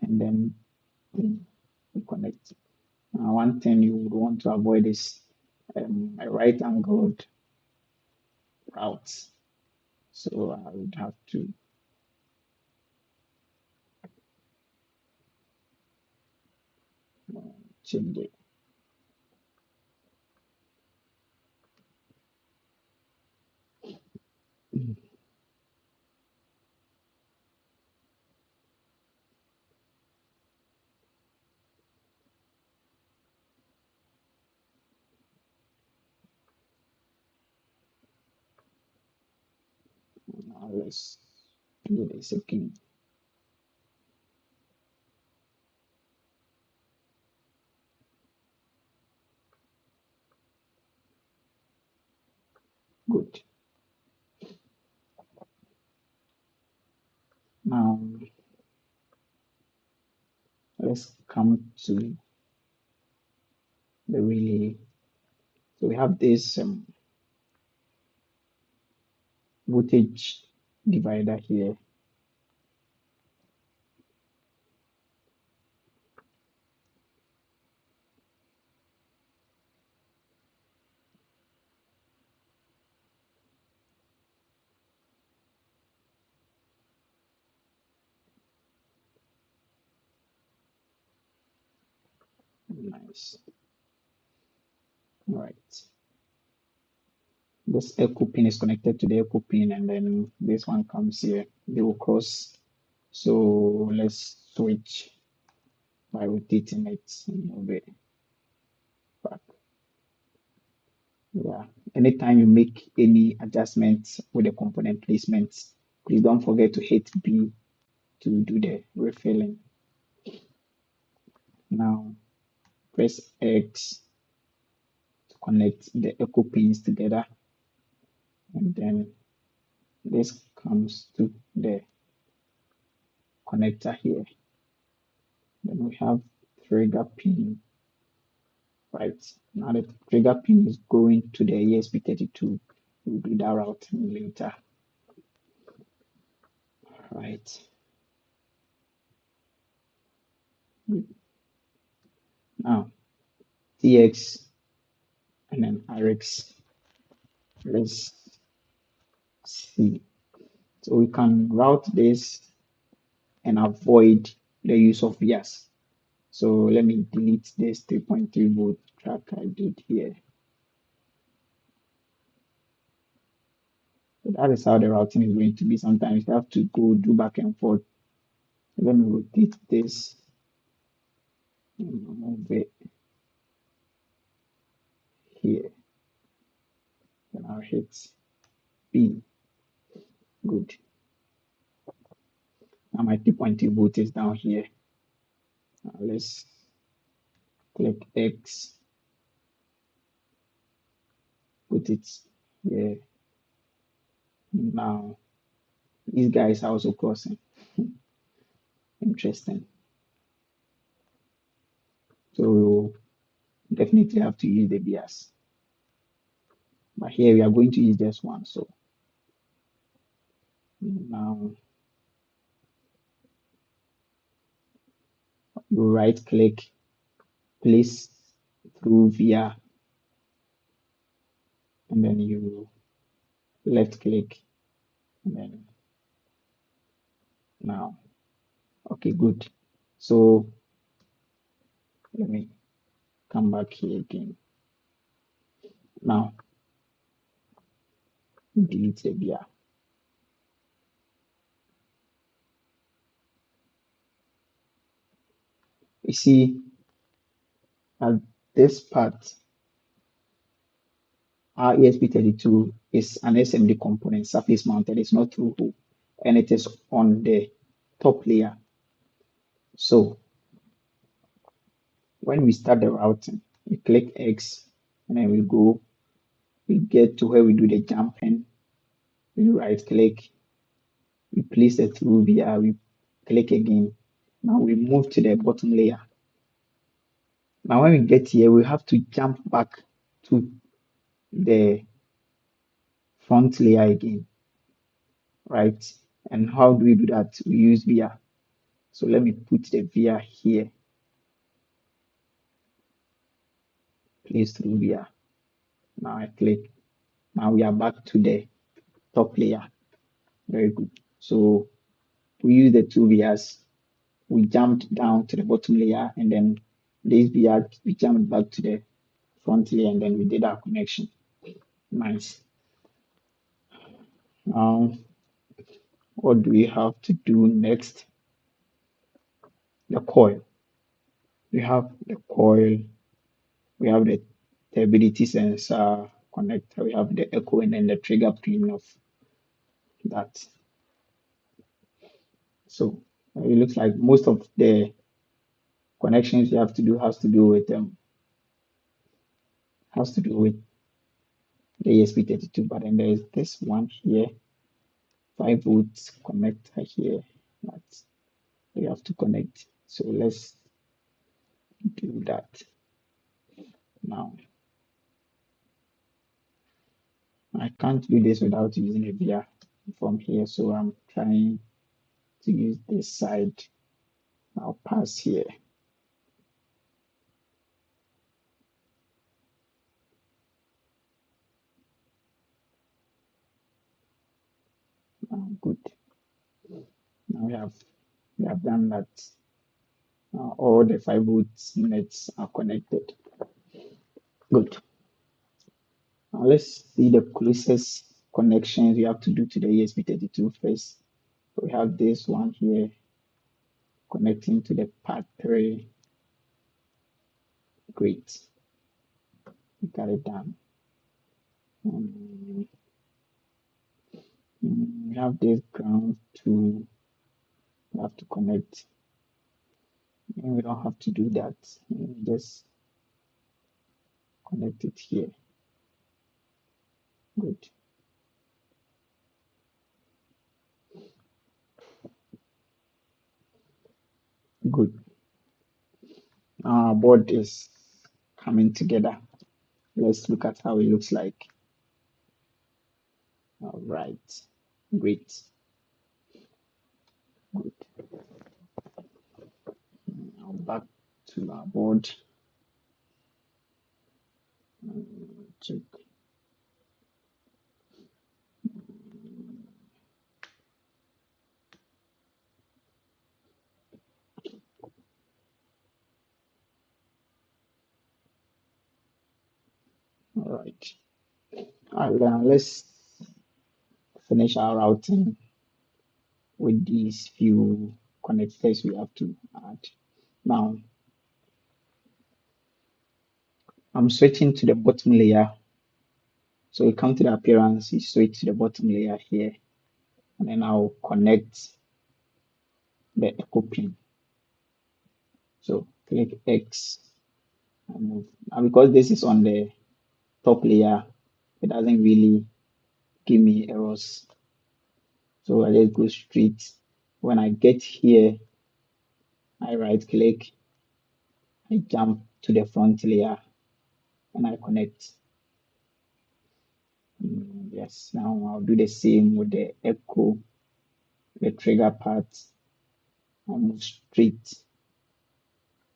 and then boom, we connect. Now one thing you would want to avoid is a right angled route. So I would have to change it. Now let's do this again. Good. Now let's come to the relay. So we have this voltage divider here. Nice. All right. This echo pin is connected to the echo pin, and then this one comes here. They will cross. So let's switch by rotating it a little bit back. Yeah. Anytime you make any adjustments with the component placements, please don't forget to hit B to do the refilling. Now press X to connect the echo pins together, and then this comes to the connector here. Then we have trigger pin. Right. Now the trigger pin is going to the ESP32. We'll do that routing later. Right. Now TX and then RX. Let's see. So we can route this and avoid the use of vias. So let me delete this 3.3 volt track I did here. So that is how the routing is going to be. Sometimes you have to go do back and forth. Let me rotate this and move it here. Then I'll hit B. Good. Now my 3.2 volt is down here. Now let's click X, put it here. Now these guys are also crossing. Interesting. So we'll definitely have to use the bias. But here we are going to use just one. So now you right click, place through via, and then you left click, and then now. Okay, good. So let me come back here again. Now delete the via. You see at this part, our ESP32 is an SMD component, surface mounted, it's not through hole, and it is on the top layer. So when we start the routing, we click X, and then we get to where we do the jumping, we right click, we place the through VR, we click again. Now we move to the bottom layer. Now when we get here, we have to jump back to the front layer again, right? And how do we do that? We use VR. So let me put the VR here, place through VR. Now I click. Now we are back to the top layer. Very good. So we use the two VRs. We jumped down to the bottom layer, and then this VR, we jumped back to the front layer, and then we did our connection. Nice. Now, what do we have to do next? The coil. We have the coil, we have the stability sensor connector, we have the echo, and then the trigger pin of that. So it looks like most of the connections you have to do has to do with the ESP32, but then there's this one here, 5 volts connector here that you have to connect. So let's do that now. I can't do this without using a VR from here, so I'm trying to use this side. I'll pass here. Good. Now we have done that. All the 5 volts nets are connected. Good. Now let's see the closest connections we have to do to the ESP32 first. We have this one here connecting to the part 3. Great. We got it done. We have this ground to we have to connect. And we don't have to do that. Just connect it here. Good. Good. Our board is coming together. Let's look at how it looks like. All right. Great. Good. Now back to our board. Check. All right. All right, now let's finish our routing with these few connectors we have to add. Now, I'm switching to the bottom layer. So we come to the appearance, you switch to the bottom layer here, and then I'll connect the echo pin. So click X and move. Now because this is on the top layer, it doesn't really give me errors. So I just go straight. When I get here, I right click, I jump to the front layer, and I connect. Yes, now I'll do the same with the echo, the trigger part. I'll move straight.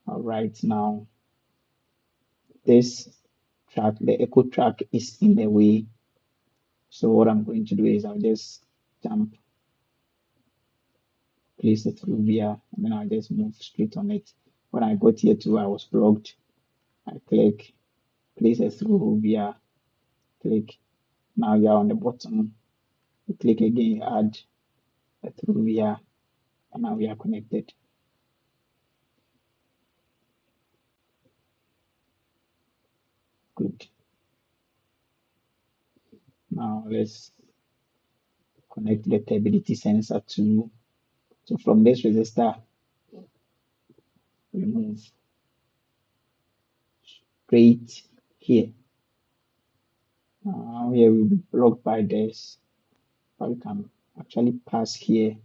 All right, now this track, the echo track is in the way. So what I'm going to do is I'll just jump, place it through here, and then I'll just move straight on it. When I got here too, I was blocked. I click, place it through here, click. Now you're on the bottom. You click again, add a through here, and now we are connected. Good. Now let's connect the stability sensor to. So from this resistor, we move straight here. Here will be blocked by this Or you can actually pass here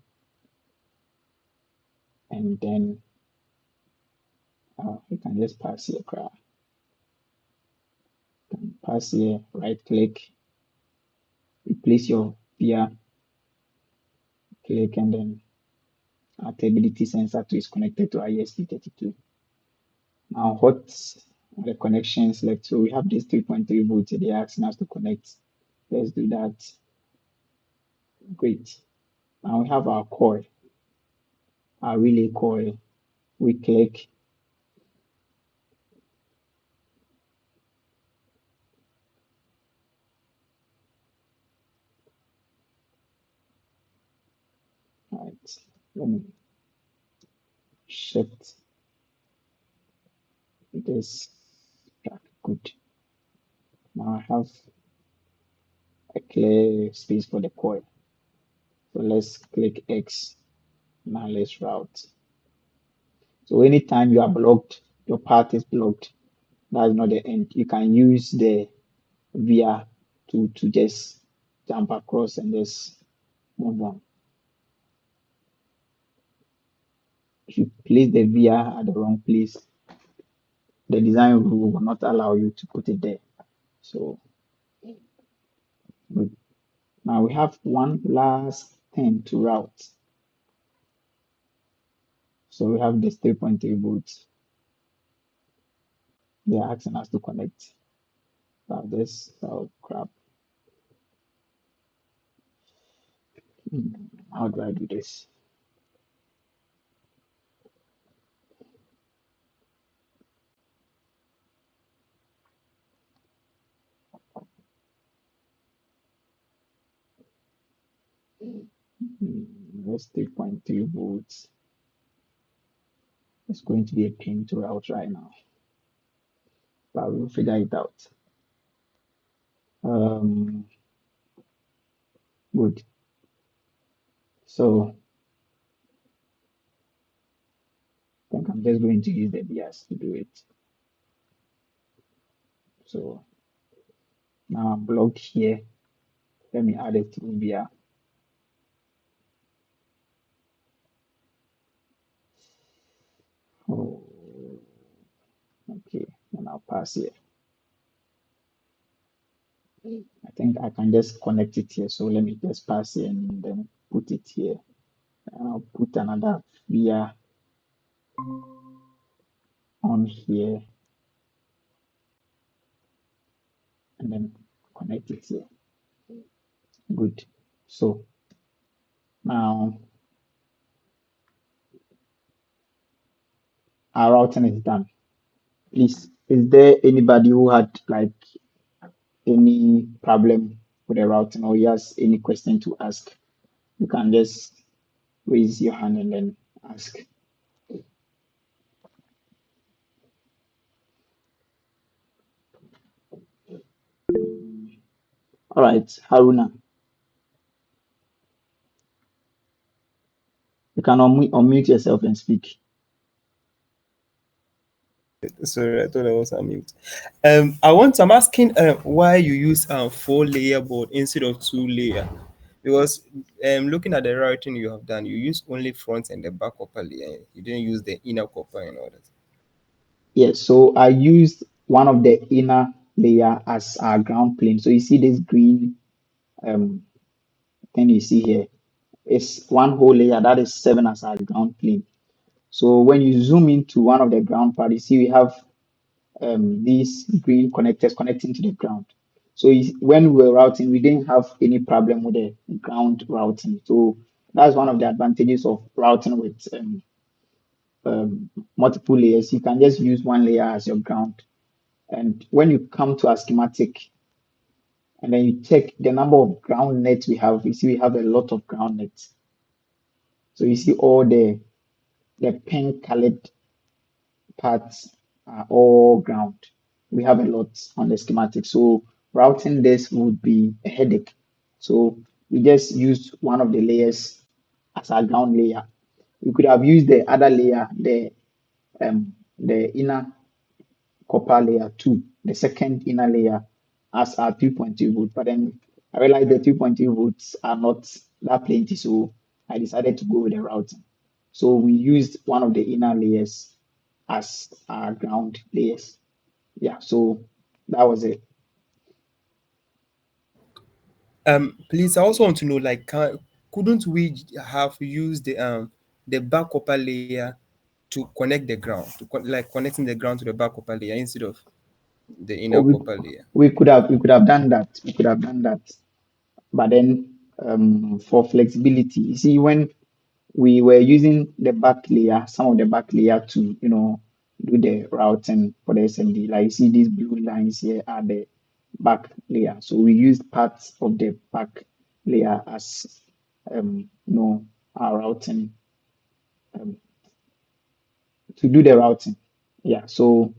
and then you can just pass here. You can pass here, right click, replace your via, click, and then our stability sensor 2 is connected to our ESP32. Now, what are the connections left? So we have this 3.3 volts. They're asking us to connect. Let's do that. Great. Now we have our coil, our relay coil. We click. All right. Let me shift this track. Good. Now I have a clear space for the coil. So let's click X. Now let's route. So anytime you are blocked, your path is blocked. That's not the end. You can use the via to just jump across and just move on. If you place the via at the wrong place, the design rule will not allow you to put it there. So good. Now we have one last thing to route. So we have this 3.3 volts. They are asking us to connect. Now this, oh crap. How do I do this? This 3.3 volts. It's going to be a pain to route right now, but we'll figure it out. Good. So I think I'm just going to use the BIAS to do it. So now I'm blocked here. Let me add it through via. Oh, okay. And I'll pass here. I think I can just connect it here. So let me just pass here and then put it here. And I'll put another via on here and then connect it here. Good. So now our routing is done. Please, is there anybody who had like any problem with the routing or you has any question to ask? You can just raise your hand and then ask. All right, Haruna, you can unmute yourself and speak. Sorry, I thought I was on mute. I'm asking why you use 4-layer board instead of 2-layer. Because looking at the routing you have done, you use only front and the back copper layer. You didn't use the inner copper and all that. Yes, so I used one of the inner layer as our ground plane. So you see this green thing you see here. It's one whole layer that is 7 as our ground plane. So when you zoom into one of the ground part, you see we have these green connectors connecting to the ground. So when we were routing, we didn't have any problem with the ground routing. So that's one of the advantages of routing with multiple layers. You can just use one layer as your ground. And when you come to a schematic and then you check the number of ground nets we have, you see we have a lot of ground nets. So you see all the pink colored parts are all ground. We have a lot on the schematic. So routing this would be a headache. So we just used one of the layers as our ground layer. We could have used the other layer, the inner copper layer too, the second inner layer as our 3.2 volt. But then I realized the 3.3 volts are not that plenty, so I decided to go with the routing. So we used one of the inner layers as our ground layers. Yeah, so that was it. Please, I also want to know, like, couldn't we have used the back upper layer to connect the ground, like connecting the ground to the back upper layer instead of the Or inner copper layer? we could have done that. We could have done that. But then for flexibility, you see, when we were using the back layer, some of the back layer to, do the routing for the SMD. Like you see these blue lines here are the back layer. So we used parts of the back layer as our routing um, to do the routing. Yeah. So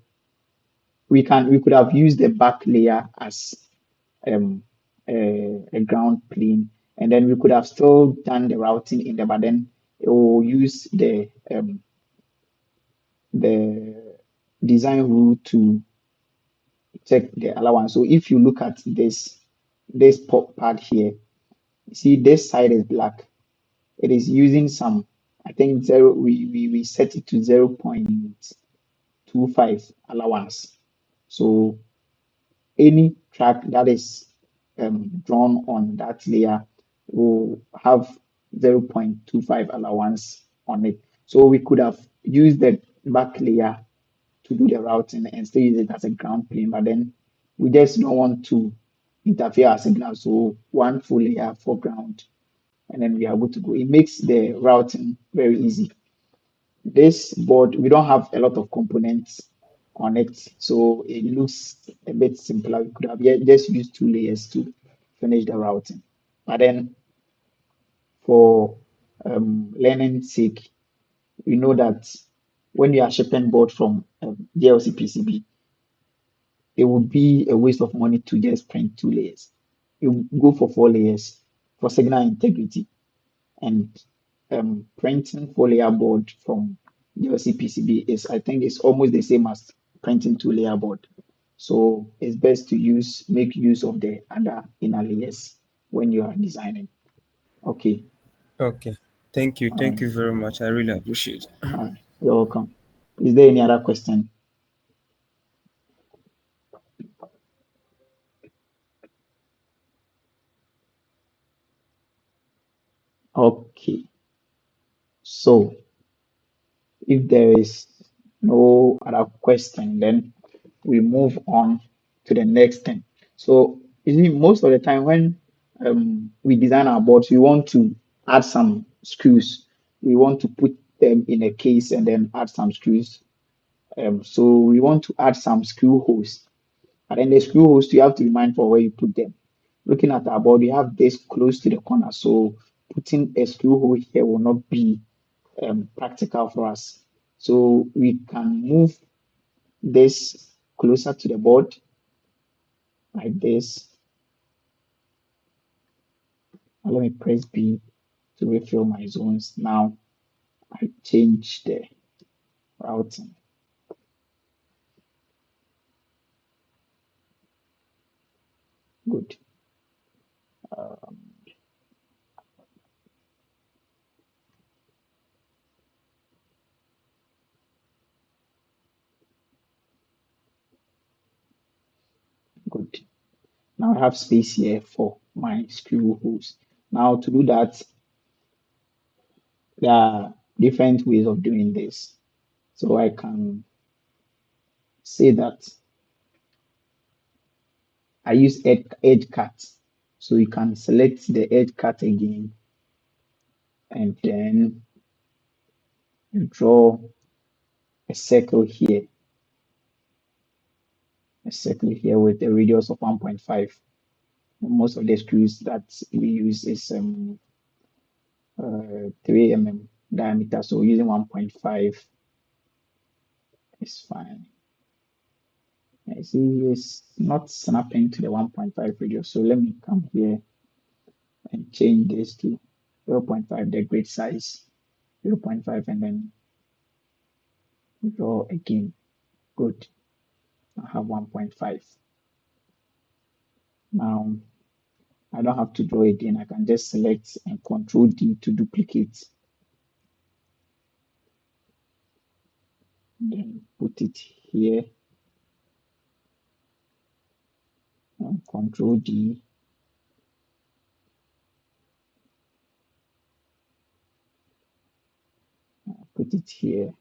we could have used the back layer as um, a ground plane, and then we could have still done the routing in there, but then it will use the design rule to check the allowance. So if you look at this part here, you see this side is black. It is using some, I think zero. We set it to 0.25 allowance. So any track that is drawn on that layer will have 0.25 allowance on it. So we could have used the back layer to do the routing and still use it as a ground plane, but then we just don't want to interfere our signal. So one full layer for ground, and then we are able to go. It makes the routing very easy. This board, we don't have a lot of components on it, so it looks a bit simpler. We could have just used two layers to finish the routing. But then for learning sake, we know that when you are shipping board from DLC PCB, it would be a waste of money to just print two layers. You go for four layers for signal integrity, and printing four layer board from DLC PCB is, I think, is almost the same as printing two layer board. So it's best to make use of the other inner layers when you are designing. Okay. Okay. Thank you. All right. Thank you very much. I really appreciate it. All right. You're welcome. Is there any other question? Okay. So if there is no other question, then we move on to the next thing. So you see, most of the time when we design our boards, we want to add some screws. We want to put them in a case and then add some screws. So we want to add some screw holes. And then the screw holes, you have to be mindful where you put them. Looking at our board, we have this close to the corner. So putting a screw hole here will not be practical for us. So we can move this closer to the board like this. And let me press B to refill my zones. Now I change the routing. Good. Good. Now I have space here for my screw holes. Now to do that, there are different ways of doing this. So I can say that I use edge cut. So you can select the edge cut again and then you draw a circle here, with a radius of 1.5. Most of the screws that we use is 3 diameter, so using 1.5 is fine. I see it's not snapping to the 1.5 radius, so let me come here and change this to 0.5, the grid size, 0.5, and then draw again. Good. I have 1.5. Now I don't have to draw it in. I can just select and Control D to duplicate. Then put it here and Control D. Put it here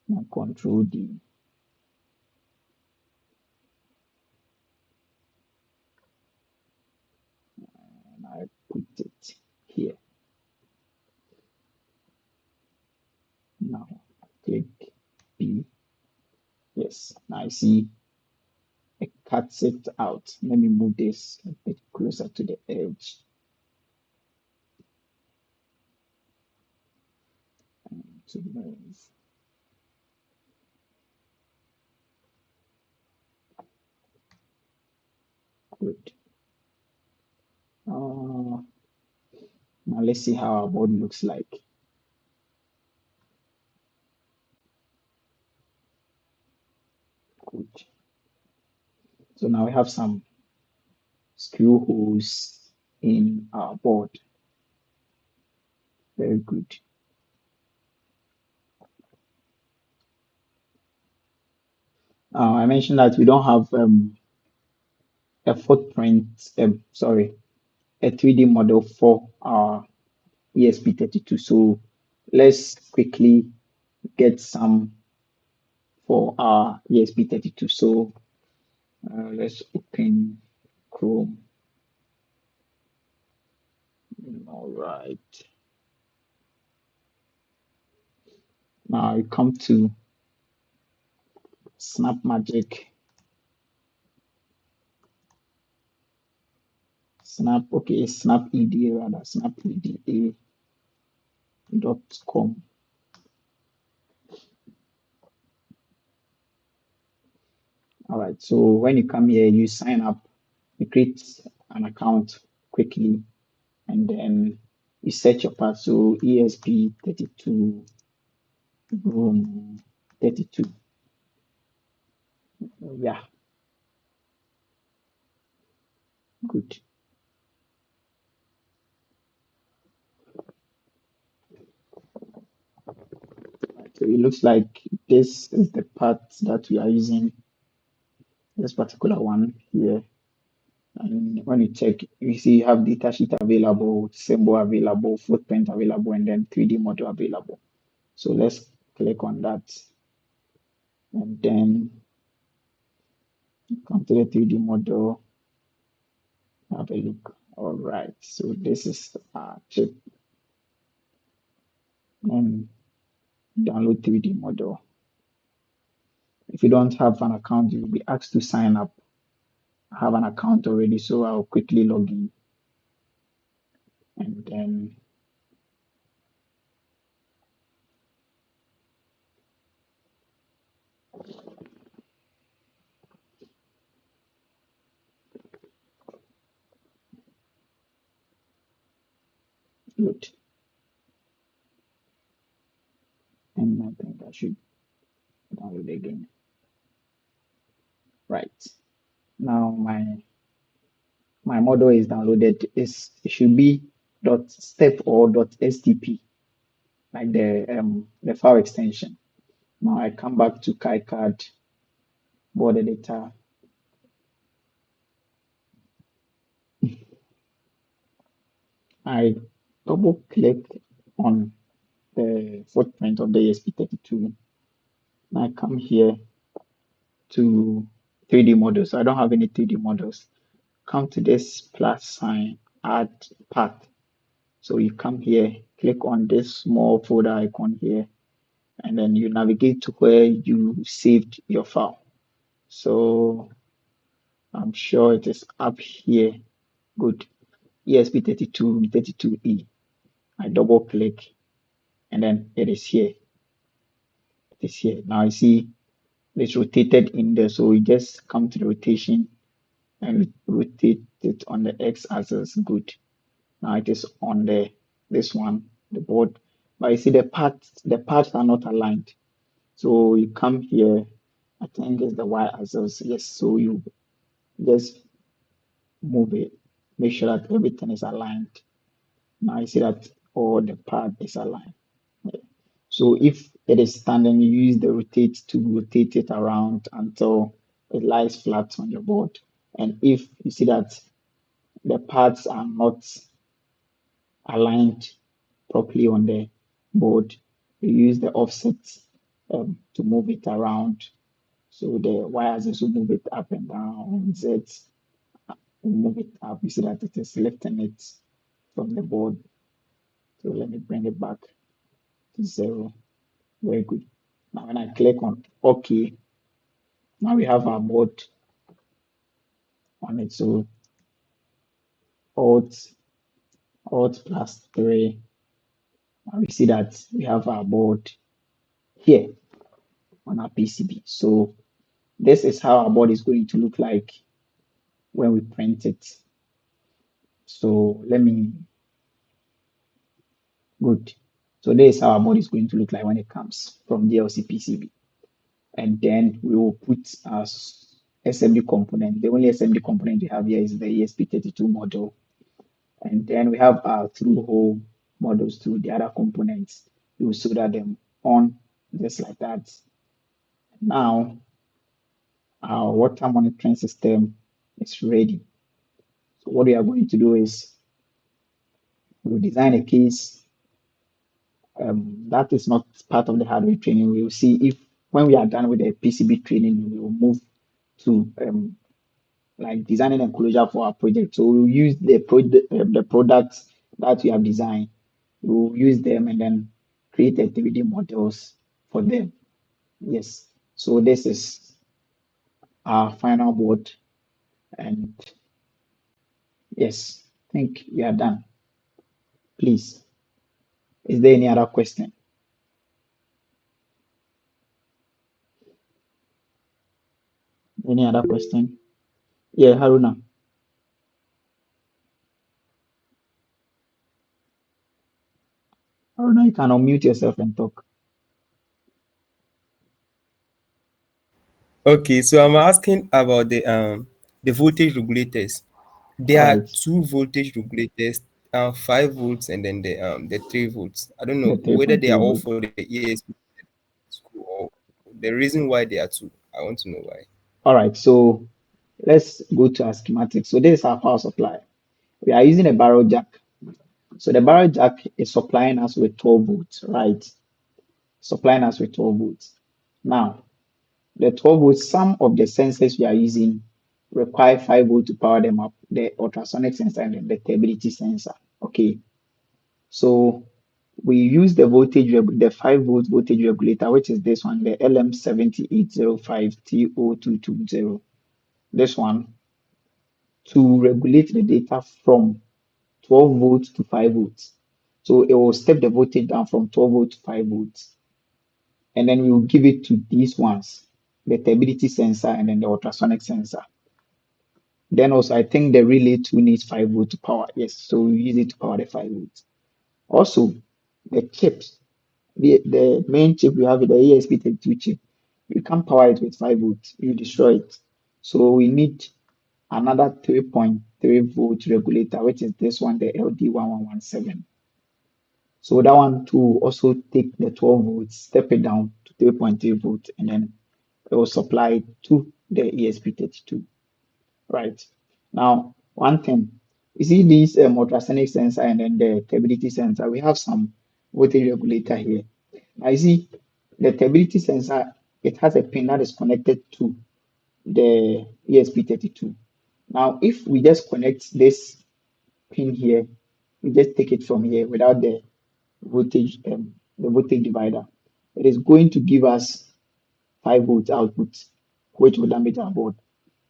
and Control D. And I put it here. Now click B. Yes, now I see it cuts it out. Let me move this a bit closer to the edge. To move. Good. Now let's see how our board looks like. Good. So now we have some screw holes in our board. Very good. I mentioned that we don't have a footprint, sorry, a 3D model for our ESP32. So let's quickly get some for our ESP32. So let's open Chrome. All right. Now we come to SnapMagic. SnapEDA rather, snapeda.com. All right, so when you come here, you sign up, you create an account quickly, and then you set your password. So ESP32 room 32. Yeah, good. So it looks like this is the part that we are using, this particular one here. And when you check, you see you have datasheet available, symbol available, footprint available, and then 3D model available. So let's click on that and then come to the 3D model, have a look. All right, so this is our chip and download 3D model. If you don't have an account, you'll be asked to sign up. I have an account already, so I'll quickly log in and then load. And I think I should download again. Right. Now my model is downloaded. It should be .step or .stp, like the file extension. Now I come back to KiCad, board editor. I double click on the footprint of the ESP32. I come here to 3D models. I don't have any 3D models. Come to this plus sign, add path. So you come here, click on this small folder icon here, and then you navigate to where you saved your file. So I'm sure it is up here. Good. ESP32, 32E. I double click and then it is here. It is here. Now I see it's rotated in there. So we just come to the rotation and rotate it on the X axis. Good. Now it is on this one, the board. But you see the parts are not aligned. So you come here, I think it's the Y axis. Yes, so you just move it, make sure that everything is aligned. Now you see that all the pad is aligned. Yeah. So if it is standing, you use the rotate to rotate it around until it lies flat on your board. And if you see that the pads are not aligned properly on the board, you use the offset to move it around. So the wires also move it up and down. Z move it up. You see that it is lifting it from the board. So let me bring it back to zero. Very good. Now when I click on OK, now we have our board on it. So Alt, Alt plus 3. Now we see that we have our board here on our PCB. So this is how our board is going to look like when we print it. So let me, good. So this is how our board is going to look like when it comes from DLC PCB. And then we will put our SMD component. The only SMD component we have here is the ESP32 model. And then we have our through-hole models to the other components. We will solder them on just like that. Now, our water monitoring system is ready. So what we are going to do is we will design a case that is not part of the hardware training. We will see if when we are done with the PCB training, we will move to like designing enclosure for our project. So we'll use the products that we have designed. We'll use them and then create a 3D models for them. Yes. So this is our final board, and yes, I think we are done. Please, is there any other question? Any other question? Yeah, Haruna. Haruna, you can unmute yourself and talk. Okay, so I'm asking about the voltage regulators. There All are right. two voltage regulators, 5 volts and then the 3 volts. I don't The know whether they 3.3 are all volt. for the ESP or the reason why they are two. I want to know why. All right. So let's go to our schematic. So this is our power supply. We are using a barrel jack. So the barrel jack is supplying us with 12 volts, right? Supplying us with 12 volts. Now, the 12 volts, some of the sensors we are using require 5 volts to power them up, the ultrasonic sensor and the stability sensor. Okay, so we use the the 5 volt voltage regulator, which is this one, the LM7805TO220. This one to regulate the data from 12 volts to 5 volts. So it will step the voltage down from 12 volts to 5 volts. And then we will give it to these ones, the stability sensor and then the ultrasonic sensor. Then also, I think the relay too needs 5 volts to power. Yes, so we use it to power the 5 volts. Also, the chips, the main chip we have, the ESP32 chip, you can't power it with 5 volts, you destroy it. So we need another 3.3 volt regulator, which is this one, the LD1117. So that one too also take the 12 volts, step it down to 3.3 volts, and then it will supply it to the ESP32. Right. Now, one thing, you see this ultrasonic sensor and then the stability sensor, we have some voltage regulator here. Now, you see the stability sensor, it has a pin that is connected to the ESP32. Now, if we just connect this pin here, we just take it from here without the voltage divider, it is going to give us 5 volts output, which will damage our board.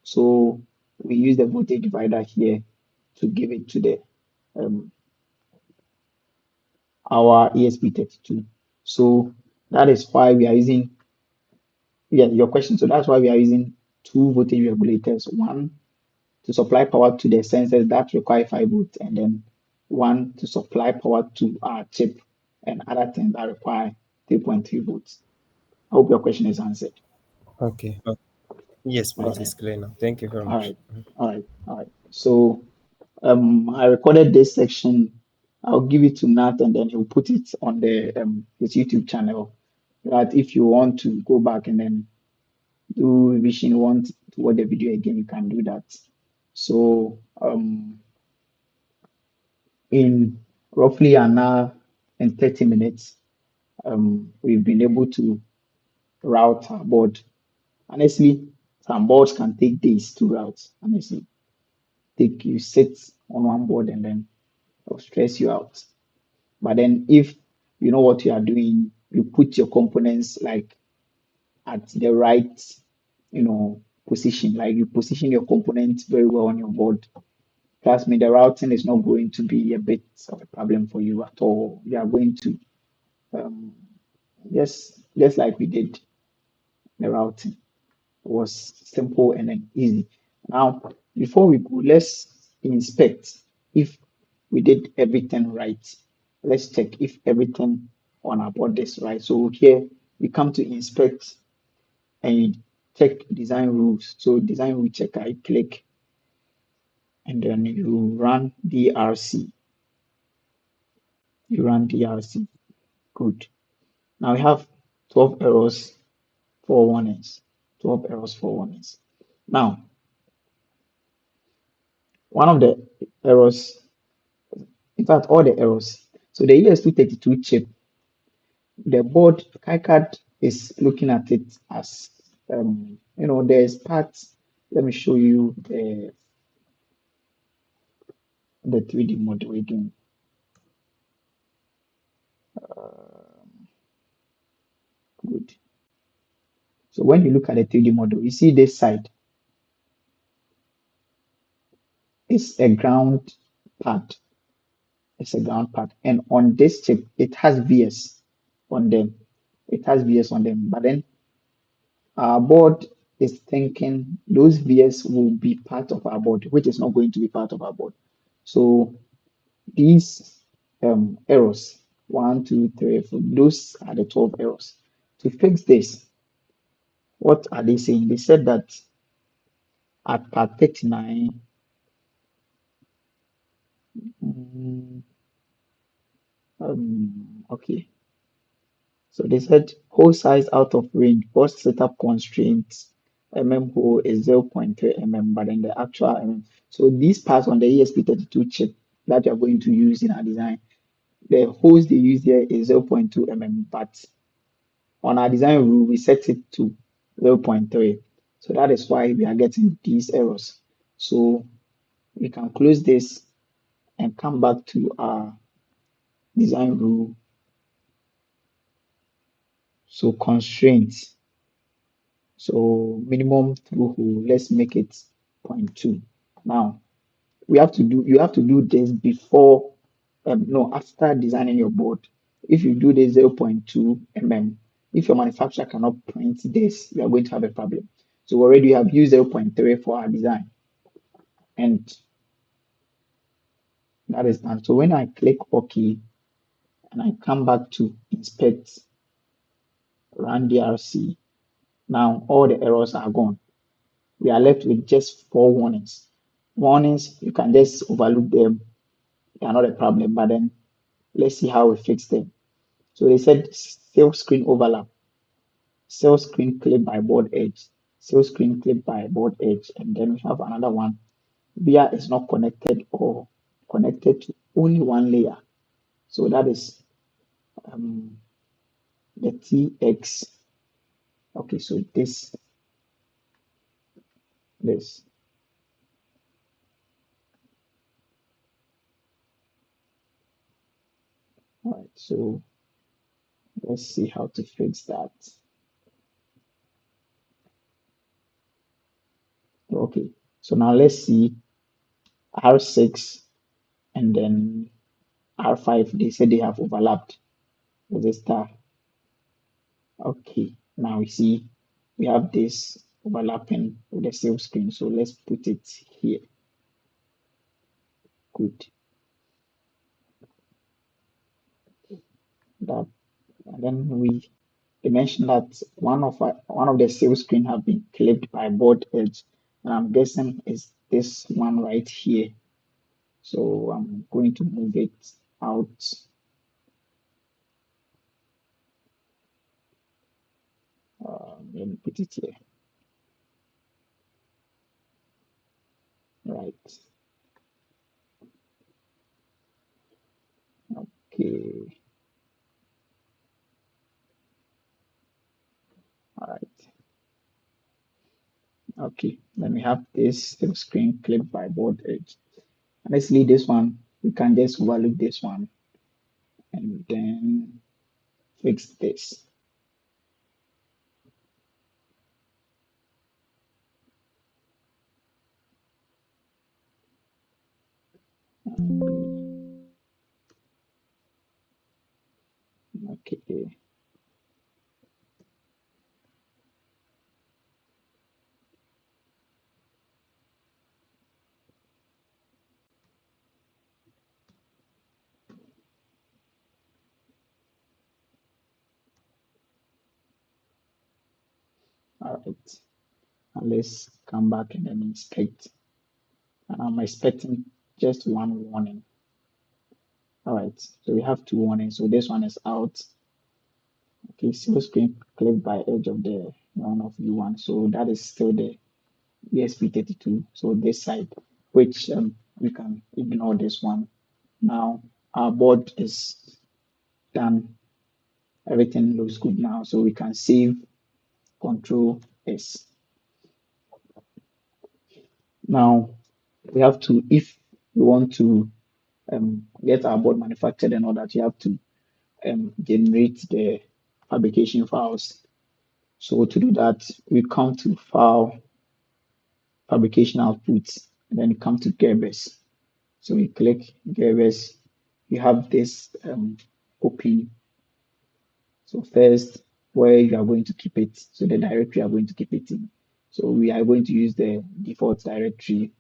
So we use the voltage divider here to give it to the our ESP32. So that is why we are using, yeah, your question. So that's why we are using two voltage regulators, one to supply power to the sensors that require 5 volts, and then one to supply power to our chip and other things that require 3.3 volts. I hope your question is answered. Okay. Yes, All please. right. It's clear now. Thank you very All much. right. All right. All right. So I recorded this section. I'll give it to Nat and then he'll put it on the his YouTube channel. That if you want to go back and then do revision, want to watch the video again, you can do that. So in roughly an hour and 30 minutes, we've been able to route our board. Honestly, some boards can take days to route. Honestly, take you sit on one board and then it'll stress you out. But then if you know what you are doing, you put your components like at the right, position. Like you position your components very well on your board. Trust me, the routing is not going to be a bit of a problem for you at all. You are going to um, just like we did the routing. It was simple and then easy. Now, before we go, let's inspect if we did everything right. Let's check if everything on our board is right. So here we come to inspect and you check design rules. So design rule checker, I click and then you run DRC. You run DRC. Good. Now we have 12 errors, 4 warnings. 12 errors, 4 warnings. Now, one of the errors, in fact, all the errors. So the ES232 chip, the board KiCad is looking at it as, there's parts. Let me show you the 3D model again. Good. So when you look at the 3D model, you see this side is a ground pad. It's a ground pad. And on this chip, it has VS on them. It has VS on them. But then our board is thinking those VS will be part of our board, which is not going to be part of our board. So these errors, 1, 2, 3, 4, those are the 12 errors. To fix this, what are they saying? They said that at part 39, okay. So they said hole size out of range, post setup constraints, hole is 0.3 but then the actual So these parts on the ESP32 chip that you are going to use in our design, the holes they use there is 0.2 but on our design rule, we set it to 0.3. So that is why we are getting these errors. So we can close this and come back to our design rule. So constraints. So minimum through hole, let's make it 0.2. Now you have to do this before no after designing your board. If you do this 0.2 if your manufacturer cannot print this, you are going to have a problem. So already you have used 0.3 for our design, and that is done. So when I click OK and I come back to inspect, run DRC, now all the errors are gone. We are left with just 4 warnings. Warnings, you can just overlook them. They are not a problem, but then let's see how we fix them. So they said save screen overlap, save screen clip by board edge, save screen clip by board edge, and then we have another one. Via is not connected or connected to only one layer. So that is the TX. Okay, so this. All right, so let's see how to fix that. Okay, so now let's see R6 and then R5. They said they have overlapped with the star. Okay, now we see we have this overlapping with the save screen. So let's put it here. Good. That, and then they mentioned that one of the save screen have been clipped by board edge, and I'm guessing is this one right here. So I'm going to move it out. Let me put it here. Right. Okay. All right. Okay. Then we have this still screen clip by board edge. Honestly, this one, we can just overlook this one and then fix this. Okay. All right. And let's come back and then inspect. And I'm expecting just one warning. All right. So we have two warnings. So this one is out. Okay. Still screen clip by edge of the one of U1. So that is still the ESP32. So this side, which we can ignore this one. Now our board is done. Everything looks good now. So we can save Control S. Now we have to, if we want to get our board manufactured and all that, you have to generate the fabrication files. So to do that, we come to File, Fabrication Outputs, and then you come to Gearbest. So you click Gearbest, you have this open. So first, where you are going to keep it, so the directory you are going to keep it in. So we are going to use the default directory.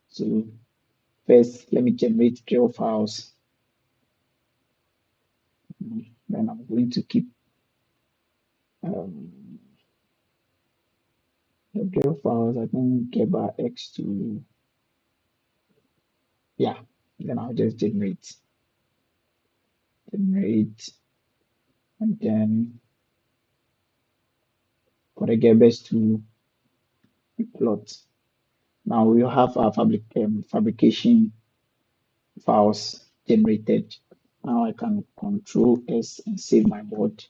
So first, let me generate drill files. Then I'm going to keep um, the drill files. I think Geba X2. Yeah. Then I'll just generate, and then for the Gebers to plot. Now we'll have our fabrication files generated. Now I can Control S and save my board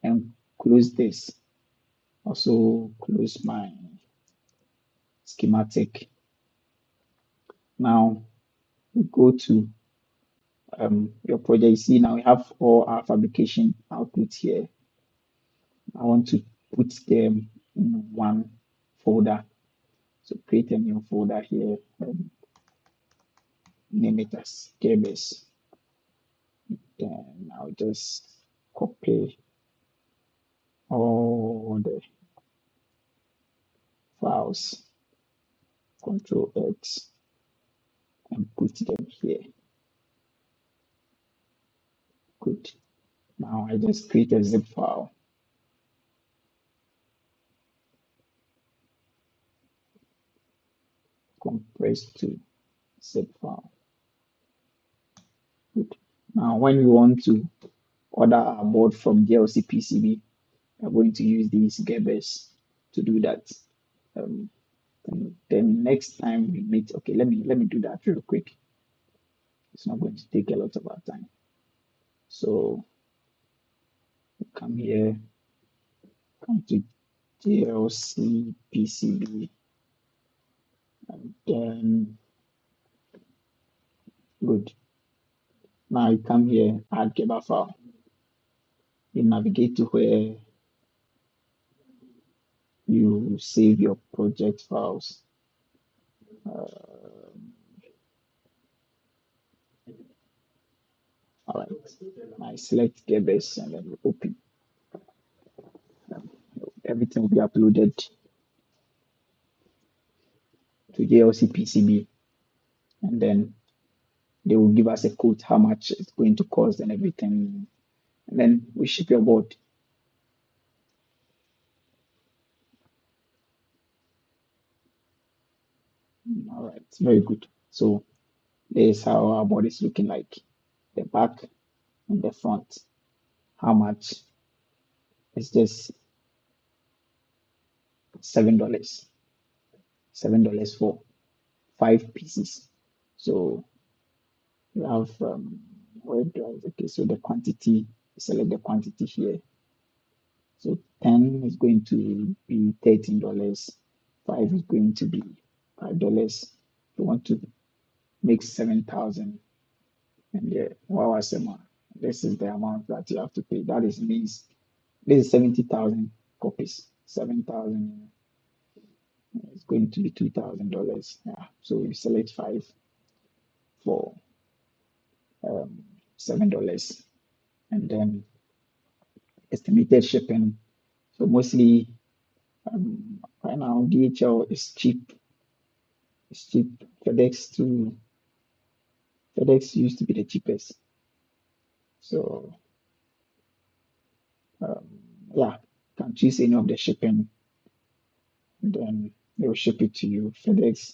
and close this. Also close my schematic. Now we go to your project. You see now we have all our fabrication outputs here. I want to put them in one folder. So create a new folder here, name it as Gearbest. Then I'll just copy all the files, Control X, and put them here. Good. Now I just create a zip file. Compress to zip file. Good. Now when we want to order our board from DLC PCB, we're going to use these Gearbest to do that. And then next time we meet, okay, let me do that real quick. It's not going to take a lot of our time. So come here, come to DLC PCB, and then good. Now you come here, add Geba file. You navigate to where you save your project files. All right, I select Gearbest and then open. Everything will be uploaded to JLC PCB, and then they will give us a quote how much it's going to cost and everything, and then we ship your board. All right, very good. So this is how our body is looking like. The back and the front. How much? It's just $7. $7 for 5 pieces. So we have where do I okay, so the quantity, select the quantity here. So 10 is going to be $13. 5 is going to be $5. You want to make 7,000 and wow, this is the amount that you have to pay. That is means this is 70,000 copies. 7,000 is going to be $2,000. Yeah. So you select 5 for $7 and then estimated shipping. So mostly right now DHL is cheap. It's cheap. FedEx used to be the cheapest. So um, yeah, can choose any of the shipping, and then they will ship it to you. FedEx,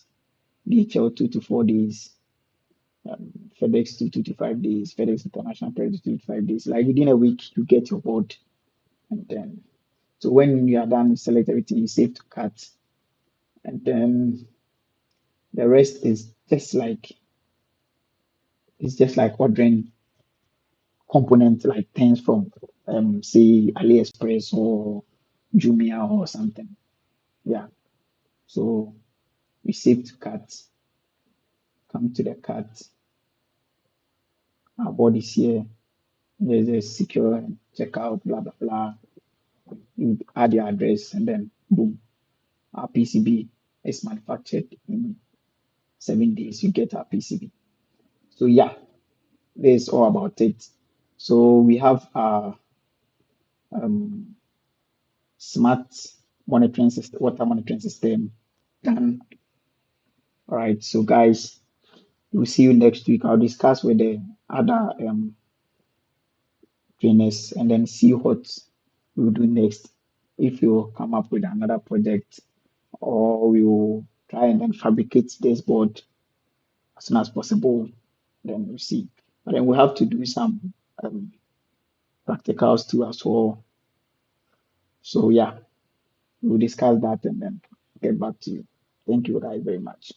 DHL 2 to 4 days, FedEx 2 to 5 days, FedEx International Credit 2 to 5 days. Like within a week, you get your board, and then so when you are done, you select everything, you save to cart, and then the rest is just like ordering components like things from say AliExpress or Jumia or something. Yeah. So we save to cart, come to the cart, our board is here. There's a secure checkout, blah blah blah. You add your address and then boom, our PCB is manufactured in 7 days. You get our PCB. So yeah, that's all about it. So we have our um, smart monitoring system, water monitoring system done. All right. So guys, we'll see you next week. I'll discuss with the other trainers and then see what we'll do next. If you come up with another project, or we will try and then fabricate this board as soon as possible, then we'll see. But then we have to do some um, practicals too as well. So yeah, we'll discuss that and then get back to you. Thank you guys very much.